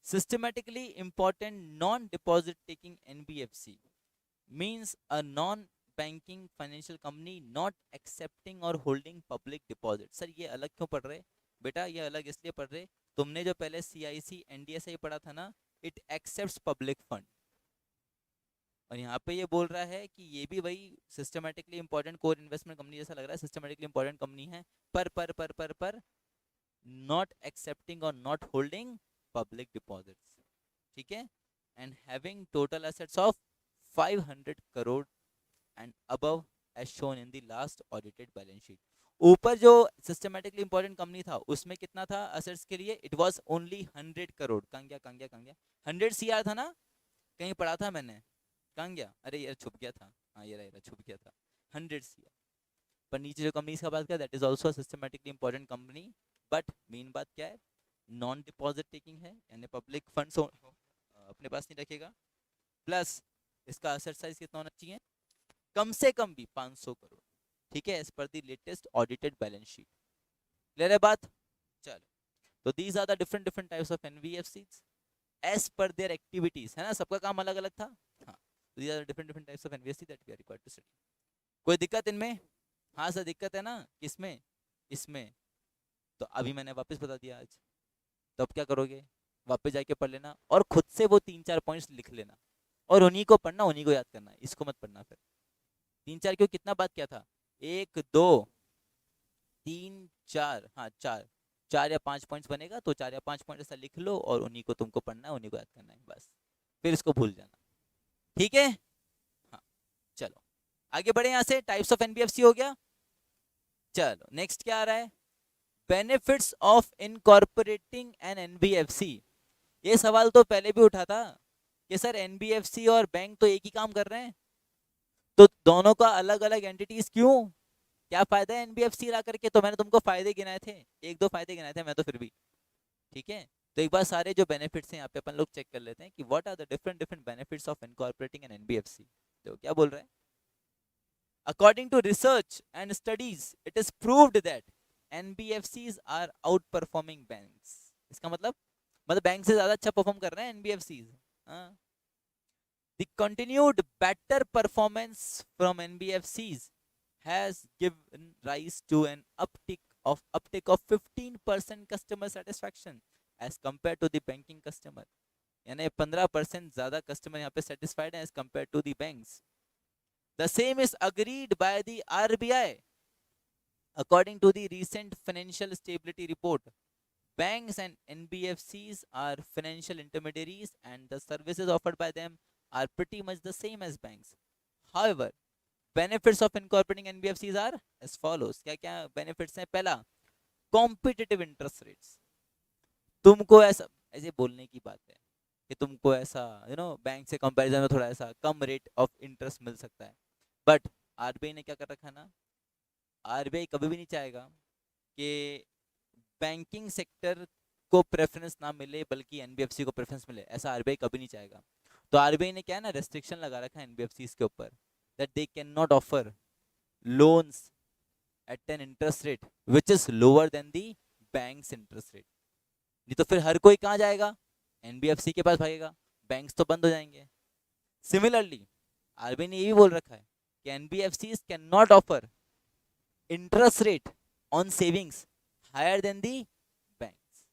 systematically important non-deposit taking NBFC means a non-banking financial company not accepting or holding public deposit। Sir ये अलग क्यों पढ़ रहे बेटा? ये अलग इसलिए पढ़ रहे, तुमने जो पहले CIC NDSA पढ़ा था ना, इट एक्सेप्ट्स पब्लिक फंड, और यहाँ पे ये बोल रहा है कि ये भी वही systematically important core investment company जैसा लग रहा है, सिस्टमेटिकली इंपॉर्टेंट कंपनी है, पर नॉट एक्सेप्टिंग और नॉट होल्डिंग पब्लिक डिपॉजिट्स, ठीक है, and having total assets of 500 crore and above as shown in the last audited balance sheet. ऊपर जो सिस्टमेटिकली इंपॉर्टेंट कंपनी था उसमें कितना था असेट्स के लिए? It was only 100 crore. कहाँ गया 100 CR था ना, कहीं पढ़ा था मैंने, कहाँ गया? अरे यार छुप गया था, हाँ ये रहा छुप गया था, 100 CR। पर नीचे जो कंपनी का बात किया, that is also systematically important company, but main बात क्या है, नॉन डिपॉजिट टेकिंग है, यानी पब्लिक फंड्स अपने पास नहीं रखेगा, प्लस इसका असेट साइज कितना होना चाहिए? कम से कम भी 500 करोड़, ठीक है, as per the latest audited balance sheet. Clear है बात? चलो, तो these are the different different types of NBFCs as per their activities, है ना, सबका काम अलग अलग था। हाँ, these are different different types of NBFC that we are required to study. कोई दिक्कत इनमें? हाँ सर दिक्कत है ना, किसमें? इसमें? तो अभी मैंने वापस बता दिया आज, तो अब क्या करोगे? वापस जाके पढ़ लेना और खुद से वो 3-4 पॉइंट्स लिख लेना, और उन्हीं को पढ़ना, उन्हीं को याद करना, इसको मत पढ़ना फिर। 3-4 क्यों, कितना बात किया था? 1 2 3 4, हाँ 4, 4 या 5 पॉइंट्स बनेगा, तो 4 या 5 पॉइंट ऐसा लिख लो और उन्हीं को तुमको पढ़ना है, उन्हीं को याद करना है बस, फिर इसको भूल जाना, ठीक है? हाँ, चलो आगे बढ़े, यहाँ से टाइप्स ऑफ एनबीएफसी हो गया। चलो नेक्स्ट क्या आ रहा है? Benefits of incorporating an NBFC. ये सवाल तो पहले भी उठा था कि सर एनबीएफसी और बैंक तो एक ही काम कर रहे हैं, तो दोनों का अलग अलग एंटिटीज क्यों? क्या फायदा है एनबीएफसी ला करके? तो मैंने तुमको फायदे गिनाए थे, 1-2 फायदे गिनाए थे मैं तो फिर भी, ठीक है। तो एक बार सारे जो बेनिफिट्स हैं यहाँ पे अपन लोग चेक कर लेते हैं कि what are the different different benefits of incorporating an NBFC. तो क्या बोल रहा है? According to research and studies, it is proved that NBFCs are outperforming banks। इसका मतलब बैंक से ज्यादा अच्छा परफॉर्म कर रहे हैं एनबीएफसीज। हाँ, the continued better performance from NBFCs has given rise to an uptick of 15% customer satisfaction as compared to the banking customer। यानी 15% ज्यादा कस्टमर यहाँ पे सेटिस्फाइड है as compare to the banks. The same is agreed by the RBI. According to the recent financial stability report, banks and NBFCs are financial intermediaries and the services offered by them are pretty much the same as banks. However, benefits of incorporating NBFCs are as follows. क्या क्या benefits हैं? पहला, competitive interest rates. तुमको ऐसा, ऐसे बोलने की बात है कि तुमको ऐसा बैंक से कंपैरिजन में थोड़ा ऐसा कम रेट ऑफ इंटरेस्ट मिल सकता है, बट आरबीआई ने क्या कर रखा है ना, आरबीआई कभी भी नहीं चाहेगा कि बैंकिंग सेक्टर को प्रेफरेंस ना मिले बल्कि एनबीएफसी को प्रेफरेंस मिले, ऐसा आरबीआई कभी नहीं चाहेगा। तो आरबीआई ने क्या है ना, रेस्ट्रिक्शन लगा रखा है एनबीएफसी के ऊपर, that they can not offer loans at an interest rate which is lower than the banks interest rate. नहीं तो फिर हर कोई कहाँ जाएगा? एनबीएफसी के पास भागेगा, बैंक्स तो बंद हो जाएंगे। सिमिलरली आरबीआई ने ये भी बोल रखा है कि NBFC can not offer interest rate on savings higher than the banks.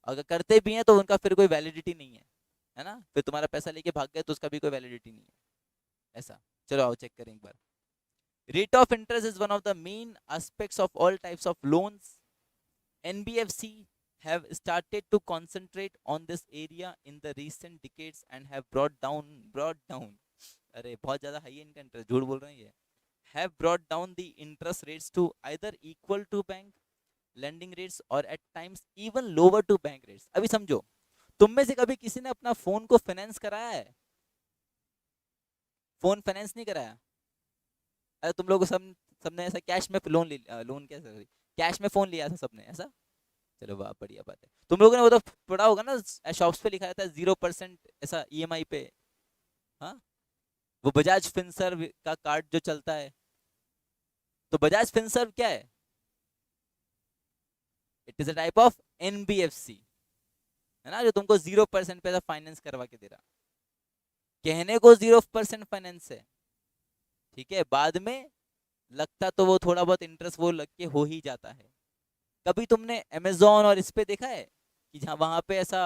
अगर करते भी हैं तो उनका फिर कोई वैलिडिटी नहीं है ना, फिर तुम्हारा पैसा लेके भाग गए तो उसका भी कोई वैलिडिटी नहीं है ऐसा। चलो आओ चेक करें एक बार। Rate of interest is one of the main aspects of all types of loans. NBFC have started to concentrate on this area in the recent decades and have brought down अरे बहुत ज्यादा high है इनका interest, झूठ बोल रहे हैं ये, have brought down the interest rates to either equal to bank lending rates or at times even lower to bank rates। अभी समझो, तुम में से कभी किसी ने अपना फोन को फाइनेंस कराया है? फोन फाइनेंस नहीं कराया? अरे तुम लोग सबने ऐसा कैश में लोन लोन कैसे, कैश में फोन लिया था सबने ऐसा? चलो वाह बढ़िया बात है। तुम लोगों ने वो तो पढ़ा होगा ना, शॉप्स पे लिखा रहता है 0% ऐसा ईएमआई पे। हाँ, वो बजाज फिनसर्व का कार्ड जो चलता है, तो बजाज फिनसर्व क्या है? It is a type of NBFC, है ना, जो तुमको 0% पे फाइनेंस करवा के दे रहा। कहने को 0% फाइनेंस है, ठीक है, बाद में लगता तो वो थोड़ा बहुत इंटरेस्ट वो लग के हो ही जाता है। कभी तुमने अमेजोन और इस पे देखा है कि जहाँ वहां पे ऐसा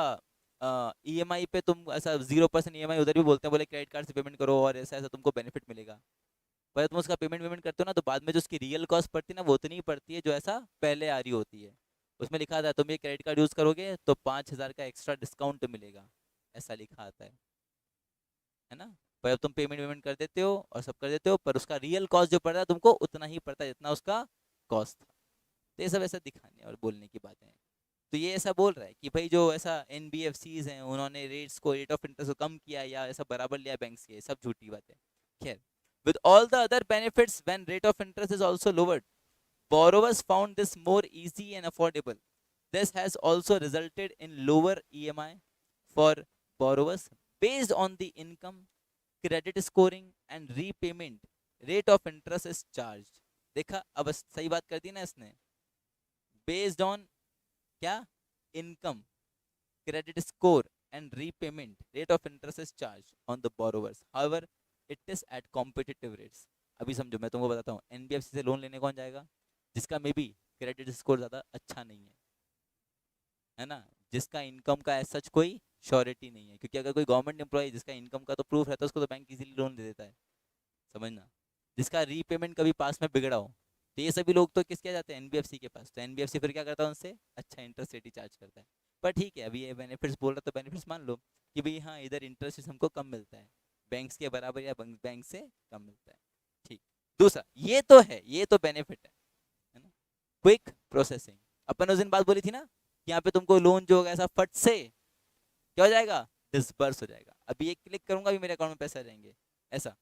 ईएमआई पे तुम ऐसा 0% ईएमआई, उधर भी बोलते हैं, बोले क्रेडिट कार्ड से पेमेंट करो और ऐसा ऐसा तुमको बेनिफिट मिलेगा, पर तुम उसका पेमेंट करते हो ना, तो बाद में जो उसकी रियल कॉस्ट पड़ती है ना, वो उतनी ही पड़ती है जो ऐसा पहले आ रही होती है। उसमें लिखा था तुम ये क्रेडिट कार्ड यूज करोगे तो 5,000 का एक्स्ट्रा डिस्काउंट मिलेगा, ऐसा लिखा आता है ना। पर अब तुम पेमेंट कर देते हो और सब कर देते हो, पर उसका रियल कॉस्ट जो पड़ता है तुमको उतना ही पड़ता है जितना उसका कॉस्ट था। तो ये सब ऐसा दिखाने और बोलने की बातें हैं। तो ये ऐसा बोल रहा है कि भाई जो ऐसा एनबीएफसीज हैं उन्होंने रेट्स को, रेट ऑफ इंटरेस्ट को कम किया या ऐसा बराबर लिया बैंक्स के, सब झूठी बात है। खैर, with all the other benefits when rate of interest is also lowered, borrowers found this more easy and affordable. This has also resulted in lower EMI for borrowers based on the income, credit scoring and repayment rate of interest is charged। देखा, अब सही बात कर दी ना इसने, based on क्या? Income, credit score and repayment rate of interest is charged on the borrowers, however it is at competitive rates। अभी समझो, मैं तुमको बताता हूँ, एनबीएफसी से लोन लेने कौन जाएगा? जिसका मे बी क्रेडिट स्कोर ज़्यादा अच्छा नहीं है ना, जिसका इनकम का ऐसा सच कोई श्योरिटी नहीं है, क्योंकि अगर कोई गवर्नमेंट एम्प्लॉय जिसका इनकम का तो प्रूफ रहता है उसको तो बैंक इजीली लोन दे देता है, समझना। जिसका रीपेमेंट कभी पास में बिगड़ा हो, तो ये सभी लोग तो किसके जाते हैं? एनबीएफसी के पास। तो एनबीएफसी फिर क्या करता है? उनसे अच्छा इंटरेस्ट रेट ही चार्ज करता है। पर ठीक है, अभी ये बेनिफिट्स बोल रहा, तो बेनिफिट्स मान लो कि भाई हाँ, इधर इंटरेस्ट हमको कम मिलता है, बैंक्स के बराबर या बैंक से कम मिलता है। ठीक, दूसरा ये तो है, ये तो बेनिफिट है ना। क्विक प्रोसेसिंग, अपन उस दिन बात बोली थी ना कि यहाँ पे तुमको लोन जो होगा ऐसा फट से क्या हो जाएगा? डिसबर्स हो जाएगा। अभी एक क्लिक करूंगा, अभी मेरे अकाउंट में पैसे आ जाएंगे ऐसा।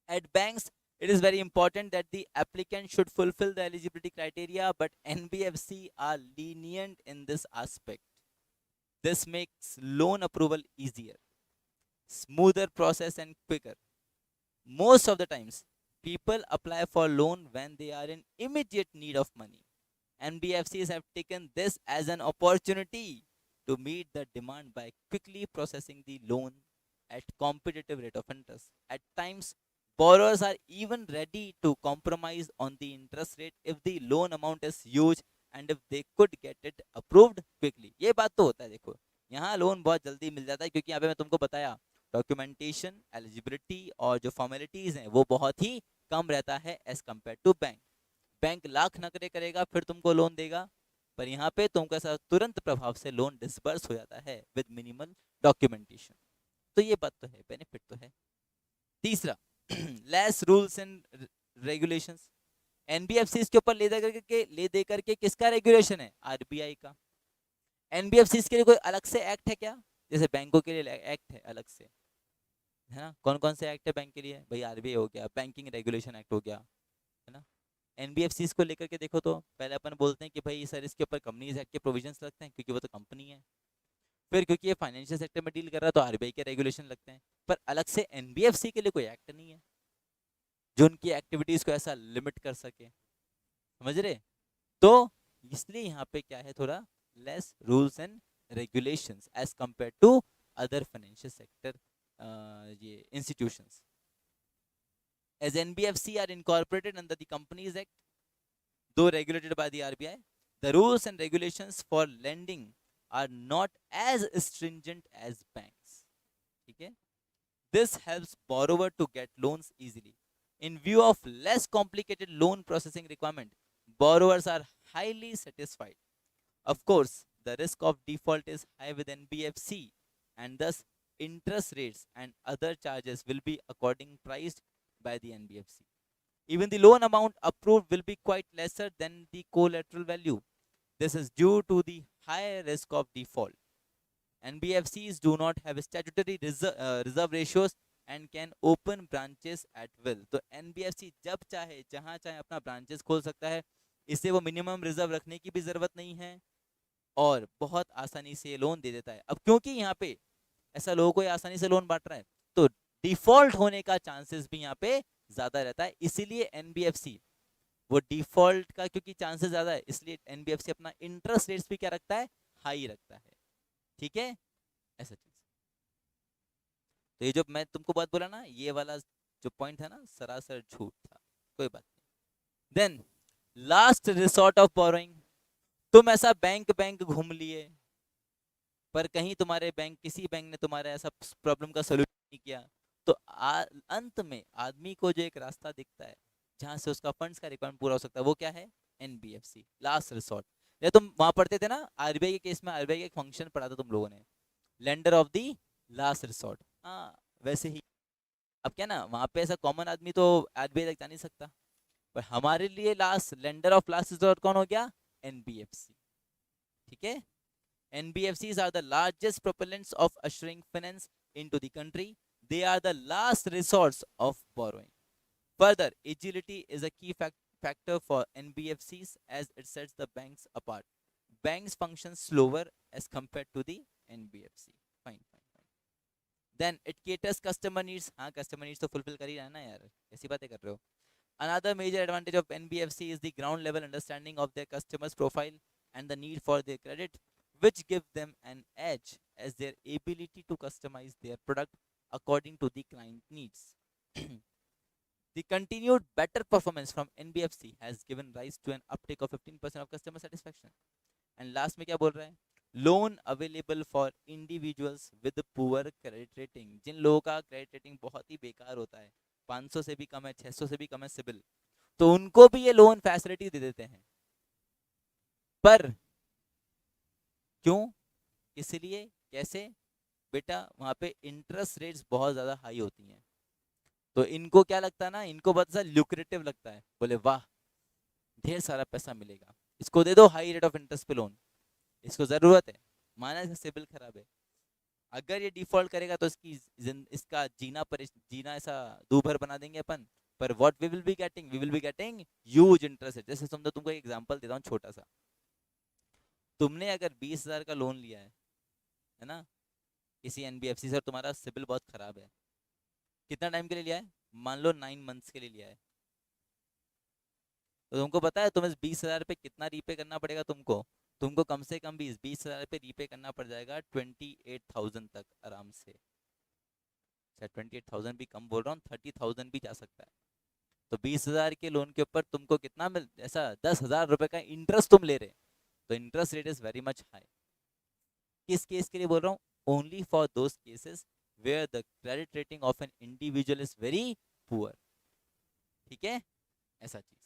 At banks, it is very important that the applicant should fulfill the eligibility criteria, but NBFC are lenient in this aspect. This makes loan approval easier, smoother process and quicker. Most of the times, people apply for loan when they are in immediate need of money. NBFCs have taken this as an opportunity to meet the demand by quickly processing the loan at competitive rate of interest. At times, borrowers are even ready to compromise on the interest rate if the loan amount is huge and if they could get it approved quickly। ये बात तो होता है, देखो यहाँ loan बहुत जल्दी मिल जाता है, क्योंकि यहाँ पे मैं तुमको बताया डॉक्यूमेंटेशन, एलिजिबिलिटी और जो फॉर्मेलिटीज हैं वो बहुत ही कम रहता है as compare to bank. Bank lakh नखरे करेगा फिर तुमको लोन देगा, पर यहाँ पे तुमको ऐसा तुरंत प्रभाव से लोन डिसबर्स हो जाता है विद मिनिमल डॉक्यूमेंटेशन। तो ये बात तो है, बेनिफिट तो है। तीसरा, less rules and regulations. NBFC के ऊपर ले दे करके किसका रेगुलेशन है? आरबीआई का। एनबीएफसी के लिए कोई अलग से एक्ट है क्या? जैसे बैंकों के लिए एक्ट है अलग से, है ना? कौन कौन से एक्ट है बैंक के लिए? भाई आरबीआई हो गया, बैंकिंग रेगुलेशन एक्ट हो गया, है ना? एनबीएफसी को लेकर के देखो तो पहले अपन बोलते हैं कि भाई सर इसके ऊपर कंपनीज एक्ट के प्रोविजंस लगते हैं क्योंकि वो तो कंपनी है। फिर क्योंकि ये फाइनेंशियल सेक्टर में डील कर रहा है तो आरबीआई के रेगुलेशन लगते हैं। पर अलग से एनबीएफसी के लिए कोई एक्ट नहीं है जो उनकी एक्टिविटीज को ऐसा लिमिट कर सके, समझ रहे? तो इसलिए यहाँ पे क्या है, थोड़ा less rules and regulations as compare to other financial sector ये institutions. As NBFC are incorporated under the Companies Act, though regulated by the RBI, the rules and regulations for lending are not as stringent as banks. ठीक है? This helps borrower to get loans easily. In view of less complicated loan processing requirement, borrowers are highly satisfied. Of course, the risk of default is high with NBFC, and thus interest rates and other charges will be according priced by the NBFC. Even the loan amount approved will be quite lesser than the collateral value. This is due to the high risk of default. NBFCs do not have statutory reserve ratios and can open branches at will. तो NBFC जब चाहे जहां चाहे अपना branches खोल सकता है, इससे वो मिनिमम रिजर्व रखने की भी जरूरत नहीं है और बहुत आसानी से लोन दे देता है। अब क्योंकि यहाँ पे ऐसा लोगों को आसानी से लोन बांट रहा है तो डिफॉल्ट होने का चांसेस भी यहाँ पे ज्यादा रहता है, इसीलिए एनबीएफसी वो डिफॉल्ट का क्योंकि चांसेस ज्यादा है इसलिए एनबीएफसी अपना इंटरेस्ट रेट्स भी क्या रखता है? हाई रखता है। ठीक है, ऐसा चीज। तो ये जो मैं तुमको बात बोला ना, ये वाला जो पॉइंट है ना, सरासर झूठ था, कोई बात नहीं। Then last resort of borrowing. तुम ऐसा बैंक बैंक घूम लिए पर कहीं तुम्हारे बैंक किसी बैंक ने तुम्हारे ऐसा प्रॉब्लम का सोल्यूशन नहीं किया, तो अंत में आदमी को जो एक रास्ता दिखता है जहां से उसका फंड्स का रिक्वायरमेंट पूरा हो सकता है, वो क्या है? NBFC, last resort. या तुम वहां पढ़ते थे ना आरबीआई के केस में, आरबीआई का एक फंक्शन पढ़ा था तुम लोगों ने, lender of the last resort. हाँ, वैसे ही अब क्या ना, वहां पे ऐसा कॉमन आदमी तो आरबीआई तक जा नहीं सकता, पर हमारे लिए last lender of last resort कौन हो गया? एनबीएफसी। ठीक है? NBFCs are the largest propellants of ushering finance into the country. They are the last resource of borrowing. Further, agility is a key factor for NBFCs as it sets the banks apart. Banks function slower as compared to the NBFC. Fine, fine, fine. Then it caters customer needs. हाँ, customer needs तो fulfill कर ही रहा है ना यार, ऐसी बातें कर रहे हो। Another major advantage of NBFC is the ground level understanding of their customers' profile and the need for their credit, which give them an edge as their ability to customize their product according to the client needs. The continued better performance from NBFC has given rise to an uptake of 15% of customer satisfaction. And last में क्या बोल रहा है? Loan available for individuals with poor credit rating. जिन लोगों का credit rating बहुत ही बेकार होता है, 500 से भी कम है, 600 से भी कम है सिबिल, तो उनको भी ये लोन फैसिलिटी दे देते हैं। पर क्यों, इसलिए कैसे? बेटा वहां पे इंटरेस्ट रेट्स बहुत ज्यादा हाई होती हैं, तो इनको क्या लगता है ना, इनको बहुत ज्यादा ल्यूक्रेटिव लगता है, बोले वाह ढेर सारा पैसा मिलेगा, इसको दे दो हाई रेट ऑफ इंटरेस्ट पे लोन, इसको जरूरत है, माना इसका सिबिल खराब है, अगर ये डिफॉल्ट करेगा तो इसका जीना ऐसा दूभर बना देंगे अपन। पर what we will be getting huge interest. जैसे समझो तुमको एक एग्जांपल देता हूँ छोटा सा, तुमने अगर 20,000 का लोन लिया है ना, किसी एनबीएफसी से, और तुम्हारा सिबिल बहुत खराब है, कितना टाइम के लिए लिया है? मान लो 9 मंथ्स के लिए लिया है, तो तुमको पता है तुम्हें 20,000 पे कितना रीपे करना पड़ेगा? तुमको कम से कम 20,000 पे रीपे करना पड़ जाएगा 28,000 तक आराम से। 28,000 भी कम बोल रहा हूँ, 30,000 भी जा सकता है। तो 20,000 के लोन के ऊपर तुमको कितना मिल, ऐसा 10,000 रुपए का इंटरेस्ट तुम ले रहे, तो interest rate is very much high. किस केस के लिए बोल रहा हूँ? Only for those cases where the credit rating of an individual is very poor. ठीक है, ऐसा चीज।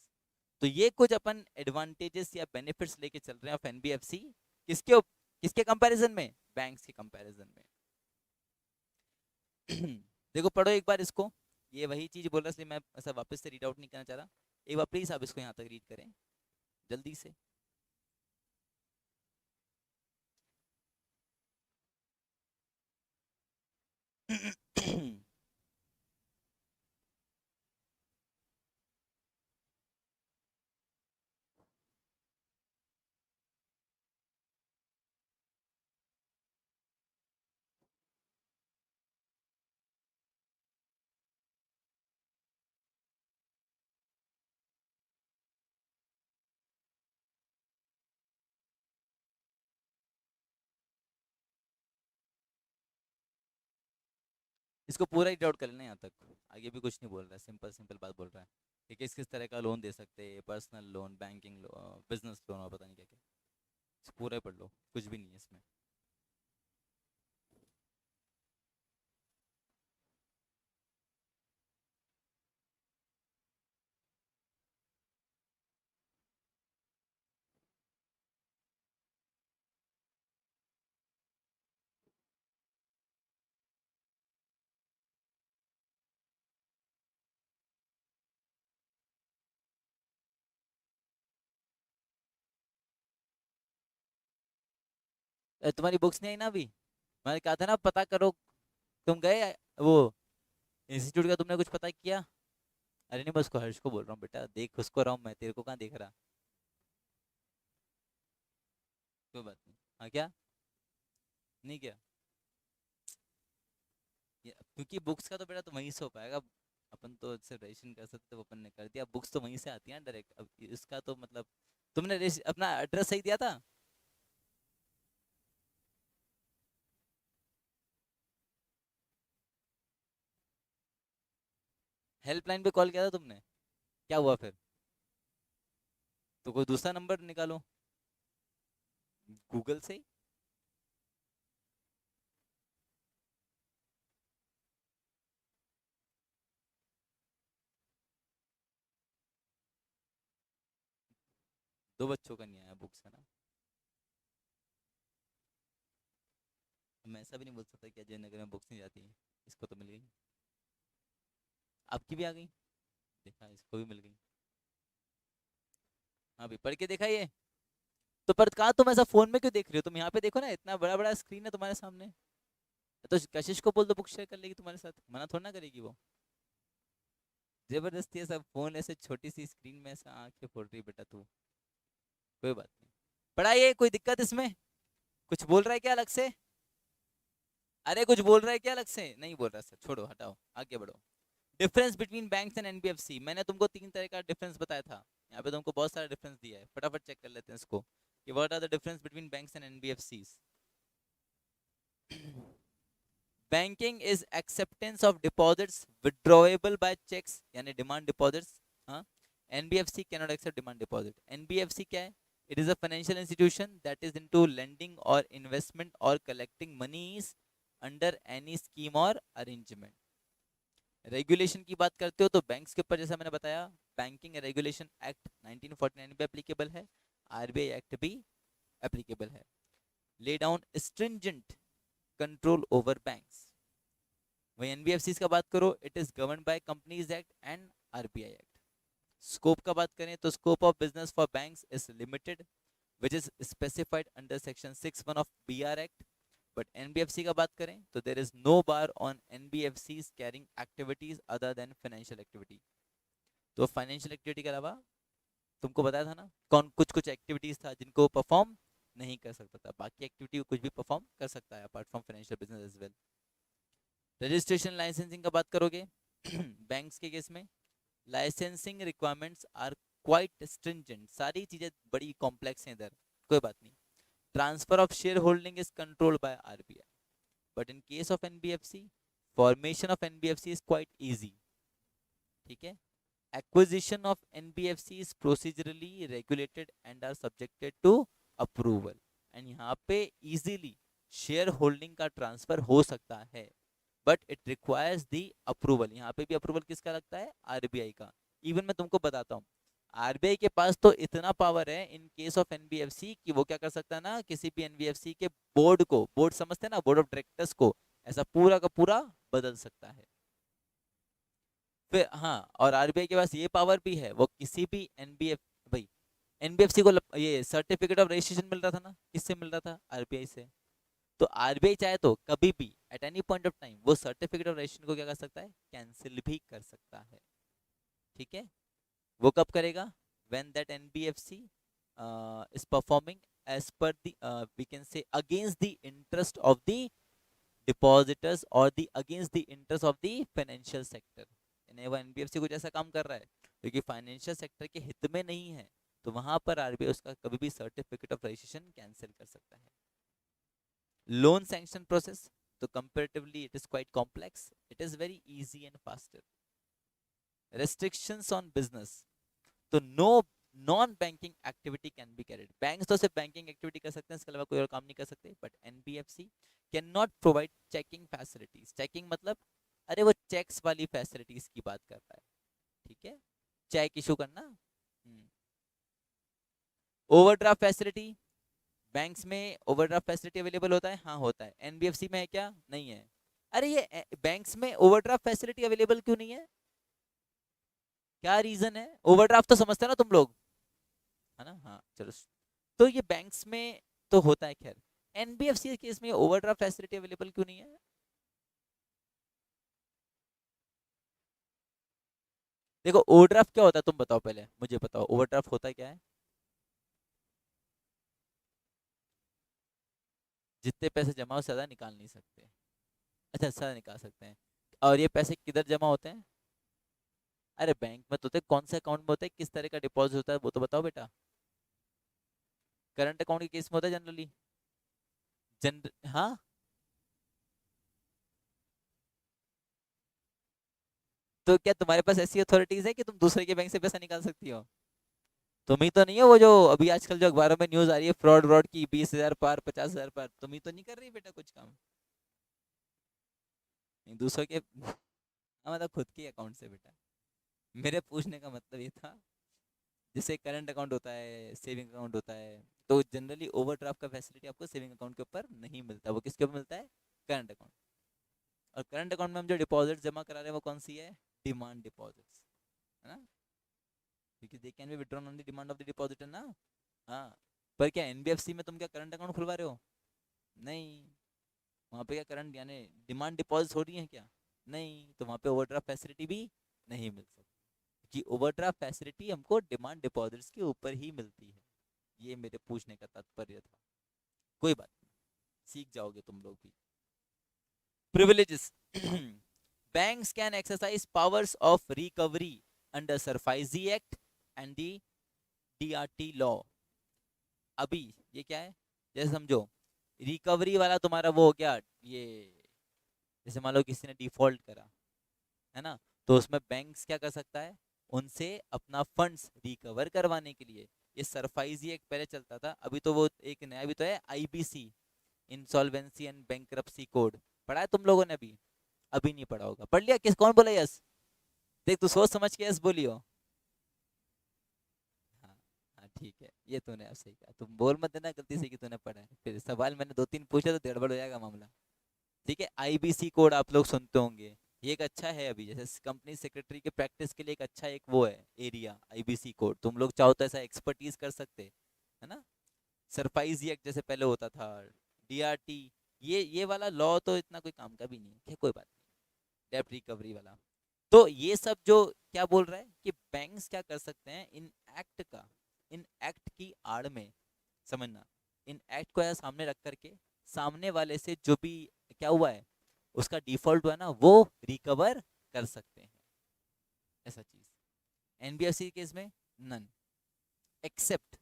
तो ये कुछ अपन एडवांटेजेस या बेनिफिट्स लेके चल रहे हैं ऑफ एनबीएफसी, किसके कंपैरिजन में? बैंक्स के कंपैरिजन में। देखो पढ़ो एक बार इसको, ये वही चीज़ बोल रहा, इसलिए मैं ऐसा वापस से रीड आउट नहीं करना चाह रहा। एक बार प्लीज़ आप इसको यहाँ तक रीड करें जल्दी से। इसको पूरा रीड आउट कर लेना यहाँ तक, आगे भी कुछ नहीं बोल रहा है, सिंपल सिंपल बात बोल रहा है कि किस किस तरह का लोन दे सकते हैं, personal loan, banking loan, business loan और पता नहीं क्या क्या। इसको पूरा ही पढ़ लो, कुछ भी नहीं है इसमें। तुम्हारी बुक्स नहीं आई ना अभी? मैंने कहा था ना पता करो। तुम गए वो इंस्टीट्यूट का, तुमने कुछ पता किया? अरे नहीं, मैं उसको हर्ष को बोल रहा हूँ, बेटा देख उसको रहा हूँ मैं, तेरे को कहाँ देख रहा। कोई बात नहीं। हाँ क्या? नहीं क्या? क्योंकि बुक्स का तो बेटा तो वहीं से हो पाएगा। अपन तो सिर्फ रजिस्ट्रेशन कर सकते, वो अपन ने कर दिया, बुक्स तो वहीं से आती हैं डायरेक्ट। अब इसका तो मतलब तुमने अपना एड्रेस सही दिया था? हेल्पलाइन पे कॉल किया था तुमने? क्या हुआ फिर? तो कोई दूसरा नंबर निकालो गूगल से ही। दो बच्चों का नहीं आया बुक्स, है ना? मैं ऐसा भी नहीं बोल सकता कि अजय नगर में बुक्स नहीं जाती हैं। इसको तो मिल गई। आपकी भी आ गई। देखा, इसको भी मिल गई। हाँ भाई, पढ़ के देखा ये। तो पर कहा तुम ऐसा फोन में क्यों देख रहे हो? तुम यहाँ पे देखो ना, इतना बड़ा बड़ा स्क्रीन है तुम्हारे सामने। तो कशिश को बोल दो बुक शेयर कर लेगी तुम्हारे साथ, मना थोड़ा ना करेगी वो। जबरदस्ती ऐसा फोन, ऐसे छोटी सी स्क्रीन में ऐसा आंखें फोड़ रही बेटा तू। कोई बात नहीं, पढ़ाइए, कोई दिक्कत इसमें? कुछ बोल रहा है क्या अलग से? अरे कुछ बोल रहा है क्या अलग से? नहीं बोल रहा सर, छोड़ो हटाओ, आगे बढ़ो। Difference between banks and NBFC, मैंने तुमको तीन तरह का डिफरेंस बताया था। यहाँ पे तुमको बहुत सारा डिफरेंस दिया है, फटाफट चेक कर लेते हैं इसको कि what are the difference between banks and NBFCs. Banking is acceptance of deposits withdrawable by cheques, यानी डिमांड डिपॉजिट्स। हाँ, NBFC can not accept demand deposit. NBFC क्या है? It is a financial institution that is into lending और investment और collecting monies under any scheme और arrangement. Regulation की बात करते हो तो बैंक्स के ऊपर जैसा मैंने बताया, बैंकिंग रेगुलेशन एक्ट 1949 भी एप्लीकेबल है, आरबीआई एक्ट भी एप्लीकेबल है। Lay down stringent control over banks. वही एनबीएफसी का बात करो, it is govern by companies act and RBI act. Scope का बात करें तो scope of business for banks is limited which is specified under section 6(1) of BR act. But NBFC का बात करें तो there is no bar on NBFC carrying activities other than financial activity. तो financial activity के अलावा तुमको बताया था ना कौन कुछ कुछ एक्टिविटीज था जिनको परफॉर्म नहीं कर सकता था, बाकी एक्टिविटी कुछ भी परफॉर्म कर सकता है apart from financial business as well. Registration licensing का बात करोगे बैंक्स के केस में licensing requirements are quite stringent, सारी चीजें बड़ी कॉम्प्लेक्स हैं इधर। कोई बात नहीं। Transfer of share holding is controlled by RBI, but in case of NBFC formation of NBFC is quite easy. ठीक है। Acquisition of NBFC is procedurally regulated and are subjected to approval. And यहाँ पे easily share holding का transfer हो सकता है, but it requires the approval. यहाँ पे भी अप्रूवल किसका लगता है? आरबीआई का। इवन मैं तुमको बताता हूँ, आरबीआई के पास तो इतना पावर है इन केस ऑफ एनबीएफसी कि वो क्या कर सकता है ना, किसी भी एनबीएफसी के बोर्ड को, बोर्ड समझते हैं ना, बोर्ड ऑफ डायरेक्टर्स को, ऐसा पूरा का पूरा बदल सकता है। फिर हाँ, और आरबीआई के पास ये पावर भी है, वो किसी भी एनबीएफ भाई एनबीएफसी को ये सर्टिफिकेट ऑफ रजिस्ट्रेशन मिल रहा था ना, किससे मिल रहा था? आरबीआई से। तो आरबीआई चाहे तो कभी भी at any point of time वो सर्टिफिकेट ऑफ रजिस्ट्रेशन को क्या कर सकता है? कैंसिल भी कर सकता है। ठीक है, वो कब करेगा? When that NBFC is performing as per the we can say against the interest of the depositors और the against the interest of the financial sector. यानी वो एनबीएफसी कुछ ऐसा काम कर रहा है क्योंकि फाइनेंशियल सेक्टर के हित में नहीं है, तो वहां पर आरबीआई उसका कभी भी सर्टिफिकेट ऑफ रजिस्ट्रेशन कैंसिल कर सकता है। लोन सैंक्शन प्रोसेस, तो comparatively it is quite complex, it is very easy and faster. restrictions on business, तो no non banking activity can be carried. Banks तो सिर्फ बैंकिंग एक्टिविटी कर सकते हैं, इसके अलावा कोई और काम नहीं कर सकते, but NBFC can not provide checking facilities. Checking मतलब अरे वो चेक्स वाली फैसिलिटीज की बात कर रहा है, ठीक है, चेक इशू करना। ओवरड्राफ्ट फैसिलिटी, बैंक्स में ओवरड्राफ्ट फैसिलिटी अवेलेबल होता है? हाँ होता है। एनबीएफसी में है क्या? नहीं है। अरे ये बैंक्स में ओवरड्राफ्ट फैसिलिटी अवेलेबल क्यों नहीं है? क्या रीजन है? ओवरड्राफ्ट तो समझते हो ना तुम लोग, है ना? हाँ चलो, तो ये बैंक्स में तो होता है, खैर एनबीएफसी के केस में ओवरड्राफ्ट फैसिलिटी अवेलेबल क्यों नहीं है? देखो ओवरड्राफ्ट क्या होता है तुम बताओ, पहले मुझे बताओ ओवरड्राफ्ट होता है क्या है? जितने पैसे जमा हो ज्यादा निकाल नहीं सकते। अच्छा, ज्यादा निकाल सकते हैं। और ये पैसे किधर जमा होते हैं? अरे बैंक में तो होते हैं, कौन से अकाउंट में होते हैं, किस तरह का डिपॉजिट होता है वो तो बताओ बेटा। करंट अकाउंट के केस में होता है जनरली। हाँ, तो क्या तुम्हारे पास ऐसी अथॉरिटीज है कि तुम दूसरे के बैंक से पैसा निकाल सकती हो? तुम ही तो नहीं है वो जो अभी आजकल जो अखबारों में न्यूज आ रही है फ्रॉड व्रॉड की, 20,000 पार, 50,000 पार, तुम ही तो नहीं कर रही बेटा कुछ काम। नहीं, दूसरों के हाँ, मतलब खुद के अकाउंट से बेटा। मेरे पूछने का मतलब ये था, जैसे करंट अकाउंट होता है, सेविंग अकाउंट होता है, तो जनरली ओवरड्राफ्ट का फैसिलिटी आपको सेविंग अकाउंट के ऊपर नहीं मिलता, वो किसके ऊपर मिलता है? Current account. और करंट अकाउंट में हम जो डिपॉजिट जमा करा रहे हैं वो कौन सी है? डिमांड डिपॉजिट्स, है ना? क्योंकि they can be withdrawn on the demand of the depositor ना। हाँ, पर क्या एनबीएफसी में तुम क्या करंट अकाउंट खुलवा रहे हो? नहीं। वहाँ पे क्या करंट यानी डिमांड डिपॉजिट हो रही है क्या? नहीं, तो वहाँ पे ओवरड्राफ्ट फैसिलिटी भी नहीं मिल सकती, कि ओवरड्राफ्ट फैसिलिटी हमको डिमांड डिपॉजिट्स के ऊपर ही मिलती है। ये मेरे पूछने का तात्पर्य था। कोई बात नहीं, सीख जाओगे तुम लोग भी। Privileges banks can exercise powers of recovery under SARFAESI Act and the DRT law। अभी ये क्या है? जैसे समझो, रिकवरी वाला तुम्हारा वो हो गया, ये जैसे मान लो किसी ने डिफॉल्ट करा, है ना, तो उसमें बैंक्स क्या कर सकता है? उनसे अपना फंड्स रिकवर करवाने के लिए, ये सरफाइजी एक पहले चलता था, अभी तो वो एक नया भी तो है, IBC, insolvency and bankruptcy code. पढ़ा है तुम लोगों ने अभी? अभी नहीं पढ़ा होगा, पढ़ लिया? किस कौन बोला यस? देख तू सोच समझ के यस बोलियो। हाँ, हाँ ठीक है, ये तूने अब सही कहा, तुम बोल मत देना गलती से कि तूने पढ़ा है, फिर सवाल मैंने दो तीन पूछे तो गड़बड़ हो जाएगा मामला। ठीक है, आईबीसी कोड आप लोग सुनते होंगे, ये एक अच्छा है, अभी जैसे कंपनी सेक्रेटरी के प्रैक्टिस के लिए एक अच्छा एक वो है एरिया, आईबीसी कोड, तुम लोग चाहो तो ऐसा एक्सपर्टीज कर सकते, है ना? सरफाइजी एक्ट जैसे पहले होता था, डीआरटी, ये वाला लॉ तो इतना कोई काम का भी नहीं है, कोई बात नहीं। डेब्ट रिकवरी वाला, तो ये सब जो क्या बोल रहा है कि बैंक्स क्या कर सकते हैं इन एक्ट का, इन एक्ट की आड़ में, समझना, इन एक्ट को ऐसा सामने रख करके सामने वाले से जो भी क्या हुआ है, उसका डिफॉल्ट हुआ है ना, वो रिकवर कर सकते हैं, ऐसा चीज। एनबीएफसी केस में none, except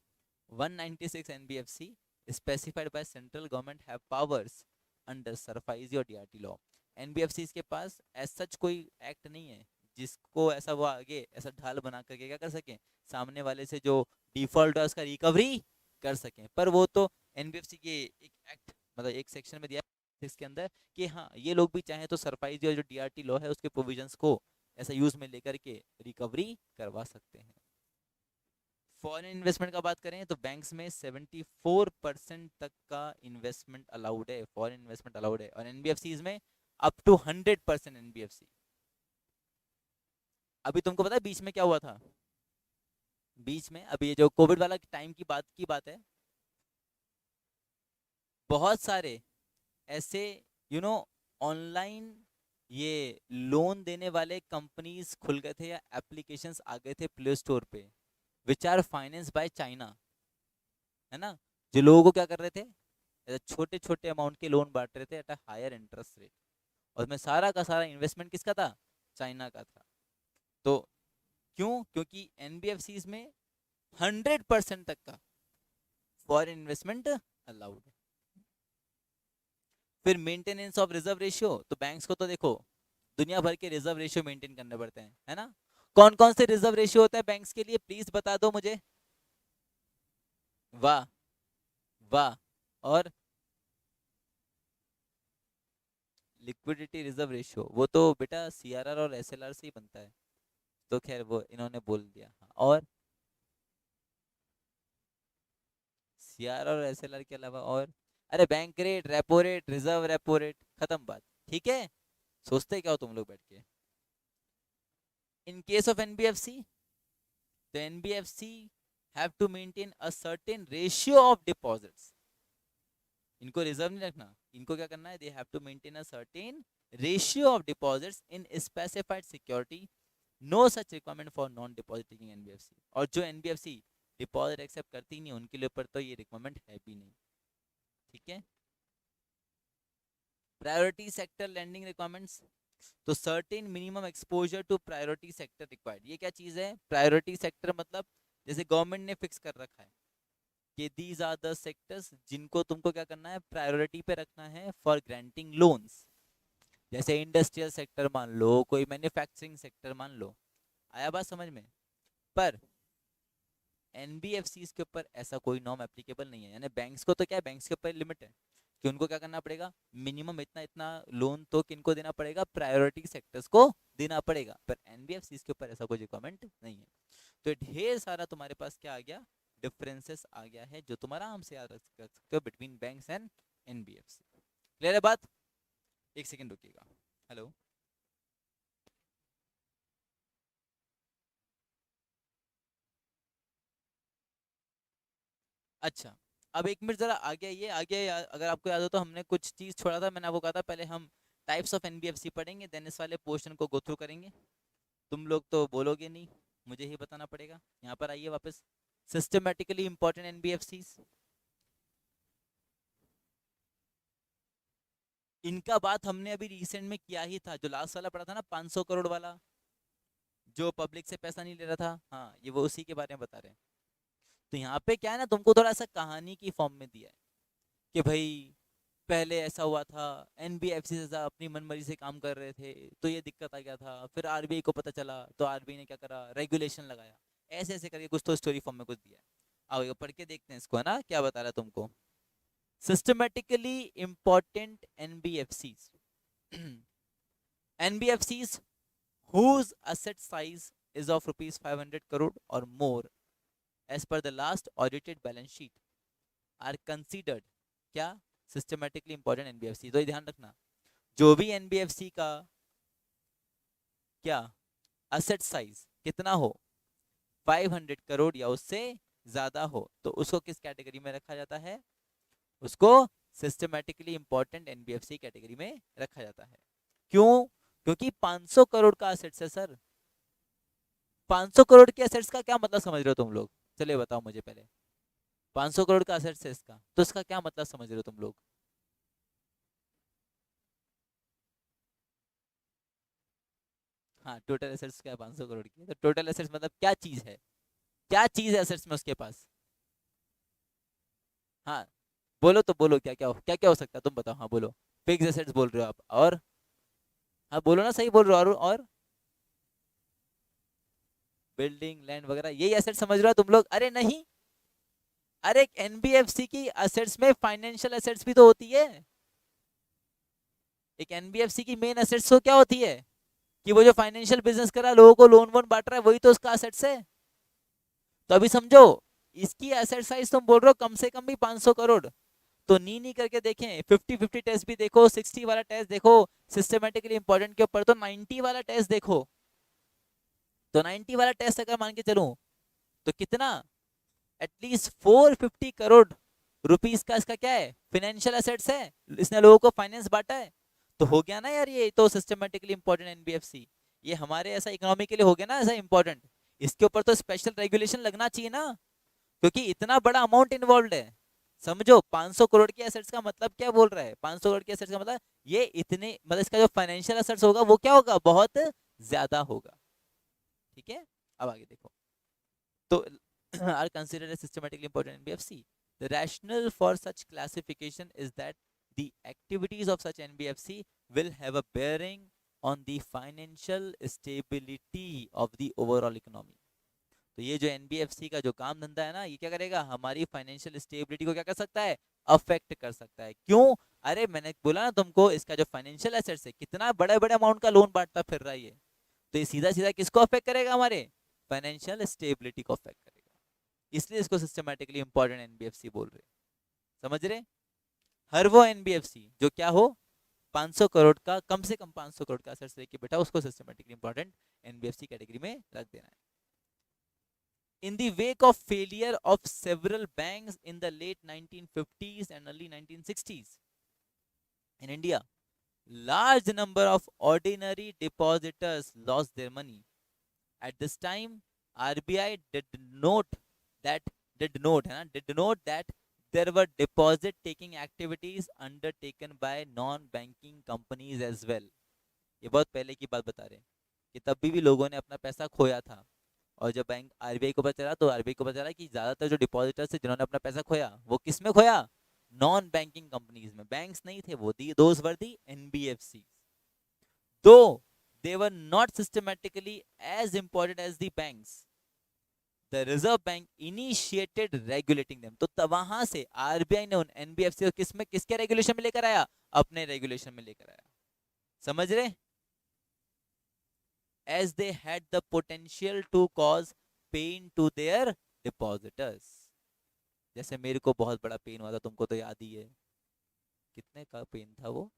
196 NBFC specified by central government have powers under SARFAESI और डीआरटी लॉ। एनबीएफसी के पास ऐसा सच कोई एक्ट नहीं है जिसको ऐसा वो आगे ऐसा ढाल बना करके क्या कर सके, सामने वाले से जो डिफॉल्ट है उसका रिकवरी कर सकें। पर वो तो एनबीएफसी के एक एक्ट मतलब एक सेक्शन में दिया है इसके अंदर कि हाँ ये लोग भी चाहें तो सरफाइजी और जो डीआरटी लॉ है उसके प्रोविजंस को ऐसा यूज में लेकर के रिकवरी करवा सकते हैं। फॉरेन इन्वेस्टमेंट का बात करें तो बैंक्स में 74% तक का इन्वेस्टमेंट अलाउड है, फॉरेन इन्वेस्टमेंट अलाउड है, और एनबीएफसी में अप टू 100% एनबीएफसी। अभी तुमको पता है बीच में क्या हुआ था? बीच में अभी ये जो कोविड वाला टाइम की बात है, बहुत सारे ऐसे यू नो ऑनलाइन ये लोन देने वाले कंपनीज खुल गए थे या एप्लीकेशंस आ गए थे प्ले स्टोर पे, which are finance by China, है ना? जो लोगों को क्या कर रहे थे, छोटे छोटे अमाउंट के लोन बांट रहे थे at a higher interest rate, और उसमें सारा का सारा इन्वेस्टमेंट किसका था? चाइना का था। तो क्यों? क्योंकि एनबीएफसीज में 100% तक का फॉरेन इन्वेस्टमेंट अलाउड है। फिर मेंटेनेंस ऑफ रिजर्व रेशियो, तो बैंक्स को तो देखो दुनिया भर के रिजर्व रेशियो मेंटेन करने पड़ते हैं, है ना? कौन कौन से रिजर्व रेशियो होता है बैंक्स के लिए, प्लीज बता दो मुझे। वाह, वाह। और लिक्विडिटी रिजर्व रेशियो वो तो बेटा सीआरआर और एसएलआर से ही बनता है, तो खैर वो इन्होंने बोल दिया। हाँ, और सीआरआर और एसएलआर के अलावा और, अरे bank rate, repo rate, reserve repo rate, खत्म बात। ठीक है, सोचते क्या हो तुम लोग बैठ के। इन case of NBFC, the NBFC have to maintain a certain ratio of deposits. इनको रिजर्व नहीं रखना, इनको क्या करना है, they have to maintain a certain ratio of deposits in specified security. No such requirement for non depositing NBFC. और जो NBFC deposit accept करती नहीं उनके लिए ऊपर तो ये रिक्वायरमेंट है भी नहीं। ठीक है। प्रायोरिटी सेक्टर लैंडिंग रिक्वायरमेंट्स, तो certain minimum exposure to priority sector required. ये क्या चीज है? प्रायोरिटी सेक्टर मतलब जैसे गवर्नमेंट ने फिक्स कर रखा है कि दीज आर द सेक्टर्स जिनको तुमको क्या करना है, प्रायोरिटी पे रखना है फॉर ग्रांटिंग लोन्स। जैसे इंडस्ट्रियल सेक्टर मान लो, कोई मैन्युफैक्चरिंग सेक्टर मान लो। आया बात समझ में? पर एनबीएफसी के ऊपर ऐसा कोई नॉर्म एप्लीकेबल नहीं है, यानी बैंक्स को तो क्या है, बैंक्स के ऊपर लिमिट है कि उनको क्या करना पड़ेगा, मिनिमम इतना इतना लोन तो किनको देना पड़ेगा, प्रायोरिटी सेक्टर्स को देना पड़ेगा। पर एनबीएफसी के ऊपर ऐसा कोई रिक्वायरमेंट नहीं है। तो ढेर सारा तुम्हारे पास क्या आ गया, डिफरेंसेस आ गया है, जो तुम आराम से याद रख सकते हो between banks and NBFC. Clear है बात? एक सेकेंड रुकिएगा। हेलो। अच्छा, अब एक मिनट जरा आगे आइए, आगे अगर आपको याद हो तो हमने कुछ चीज छोड़ा था, मैंने आपको कहा था पहले हम टाइप्स ऑफ एनबीएफसी पढ़ेंगे, देन इस वाले पोर्शन को गो थ्रू करेंगे। तुम लोग तो बोलोगे नहीं, मुझे ही बताना पड़ेगा। यहाँ पर आइए वापस, सिस्टमेटिकली इंपॉर्टेंट एनबीएफसी, इनका बात हमने अभी रिसेंट में किया ही था, जो लास्ट वाला पढ़ा था ना 500 करोड़ वाला, जो पब्लिक से पैसा नहीं ले रहा था। हाँ, ये वो उसी के बारे में बता रहे हैं। तो यहाँ पे क्या है ना, तुमको थोड़ा सा कहानी की फॉर्म में दिया है कि भाई पहले ऐसा हुआ था, एनबीएफसी से अपनी मनमर्जी से काम कर रहे थे तो ये दिक्कत आ गया था, फिर आरबीआई को पता चला तो आरबीआई ने क्या करा, रेगुलेशन लगाया। ऐसे ऐसे करके कुछ तो स्टोरी फॉर्म में कुछ दिया है। आओ ये पढ़ के देखते हैं इसको, है ना, क्या बता रहा है तुमको। Systematically important NBFCs, NBFCs whose asset size is of rupees 500 crore or more as per the last audited balance sheet are considered क्या, सिस्टमेटिकली इंपॉर्टेंट एनबीएफसी। तो ये ध्यान रखना, जो भी एनबीएफसी का क्या असेट साइज कितना हो, 500 करोड़ या उससे ज्यादा हो, तो उसको किस कैटेगरी में रखा जाता है, उसको सिस्टमेटिकली इंपॉर्टेंट एनबीएफसी कैटेगरी में रखा जाता है। क्यों? क्योंकि 500 करोड़ का असेट्स है सर। 500 करोड़ के असेट्स का क्या मतलब समझ रहे हो तुम लोग? चलिए बताओ मुझे पहले, 500 करोड़ का असेट्स है इसका, तो इसका क्या मतलब समझ रहे हो तुम लोग? हाँ, टोटल एसेट्स क्या 500 करोड़ की, तो टोटल एसेट्स मतलब क्या चीज है, क्या चीज है एसेट्स में उसके पास? हाँ, बोलो तो बोलो, क्या क्या क्या क्या हो सकता है, तुम बताओ। हाँ बोलो, फिक्स एसेट्स बोल रहे हो आप, और हाँ बोलो ना, सही बोल रहे हो, और बिल्डिंग लैंड वगैरह यही एसेट समझ रहे हो तुम लोग? अरे नहीं, अरे एनबीएफसी की एसेट्स में फाइनेंशियल एसेट्स भी तो होती है। एक एनबीएफसी की मेन एसेट्स तो क्या होती है, कि वो जो फाइनेंशियल बिजनेस कर रहा है, लोगों को लोन वोन बांट रहा है, वही तो उसका एसेट्स है। तो अभी समझो, इसकी एसेट साइज तुम बोल रहे हो कम से कम भी 500 करोड़, तो नी नी करके देखें, 50-50 टेस्ट भी देखो, 60 वाला टेस्ट देखो, सिस्टमेटिकली इंपॉर्टेंट के ऊपर तो 90 वाला टेस्ट देखो। तो 90 वाला टेस्ट अगर मान के चलूं तो कितना, एटलीस्ट 450 करोड़ रुपीस का इसका क्या है, फाइनेंशियल एसेट्स है, इसने लोगों को फाइनेंस बांटा है। तो हो गया ना यार, ये तो सिस्टमेटिकली इंपॉर्टेंट एनबीएफसी, ये हमारे ऐसा इकोनॉमी के लिए हो गया ना ऐसा इंपॉर्टेंट। इसके ऊपर तो स्पेशल रेगुलेशन लगना चाहिए ना, क्योंकि इतना बड़ा अमाउंट इन्वॉल्व है। समझो 500 करोड़ की एसेट्स का मतलब क्या बोल रहा है, 500 करोड़ की एसेट्स का मतलब ये इतने, मतलब इसका जो फाइनेंशियल एसेट्स होगा वो क्या होगा, बहुत ज्यादा होगा। ठीक है, अब आगे देखो। तो are considered as systematically important NBFC. The rationale for such classification is that the activities of such NBFC will have a bearing on the financial stability of the overall economy. तो ये जो एनबीएफसी का जो काम धंधा है ना, ये क्या करेगा, हमारी फाइनेंशियल स्टेबिलिटी को क्या कर सकता है, अफेक्ट कर सकता है। क्यों, अरे मैंने बोला ना तुमको, इसका जो फाइनेंशियल एसेट्स है, कितना बड़े बड़े अमाउंट का लोन बांटता फिर रहा है ये, तो ये सीधा सीधा किसको अफेक्ट करेगा, हमारे फाइनेंशियल स्टेबिलिटी को अफेक्ट करेगा। इसलिए इसको सिस्टमैटिकली इंपॉर्टेंट एनबीएफसी बोल रहे, समझ रहे। हर वो एनबीएफसी जो क्या हो, 500 करोड़ का, कम से कम 500 करोड़ का एसेट्स लेके बेटा, उसको सिस्टमैटिकली इंपॉर्टेंट एनबीएफसी कैटेगरी में रख देना है। In the wake of failure of several banks in the late 1950s and early 1960s in India, large number of ordinary depositors lost their money. At this time, RBI did note that there were deposit taking activities undertaken by non-banking companies as well. ये बहुत पहले की बात बता रहे हैं कि तब भी लोगों ने अपना पैसा खोया था, और जब बैंक आरबीआई को पता चला, तो आरबीआई को पता चला कि ज्यादातर जो डिपॉजिटर्स थे जिन्होंने अपना पैसा खोया, वो किस में खोया, नॉन बैंकिंग कंपनीज में, बैंक्स नहीं थे वो, दोज वर दी एनबीएफसी, दो they were not systematically as important as the banks. The Reserve Bank initiated regulating them. तो वहां से आरबीआई ने उन एनबीएफसी को किसके रेगुलेशन में लेकर आया, अपने रेगुलेशन में लेकर आया। समझ रहे, as they had the potential to cause pain to their depositors. जैसे मेरे को बहुत बड़ा पेन हुआ था, तुमको तो याद ही है, कितने का पेन था वो,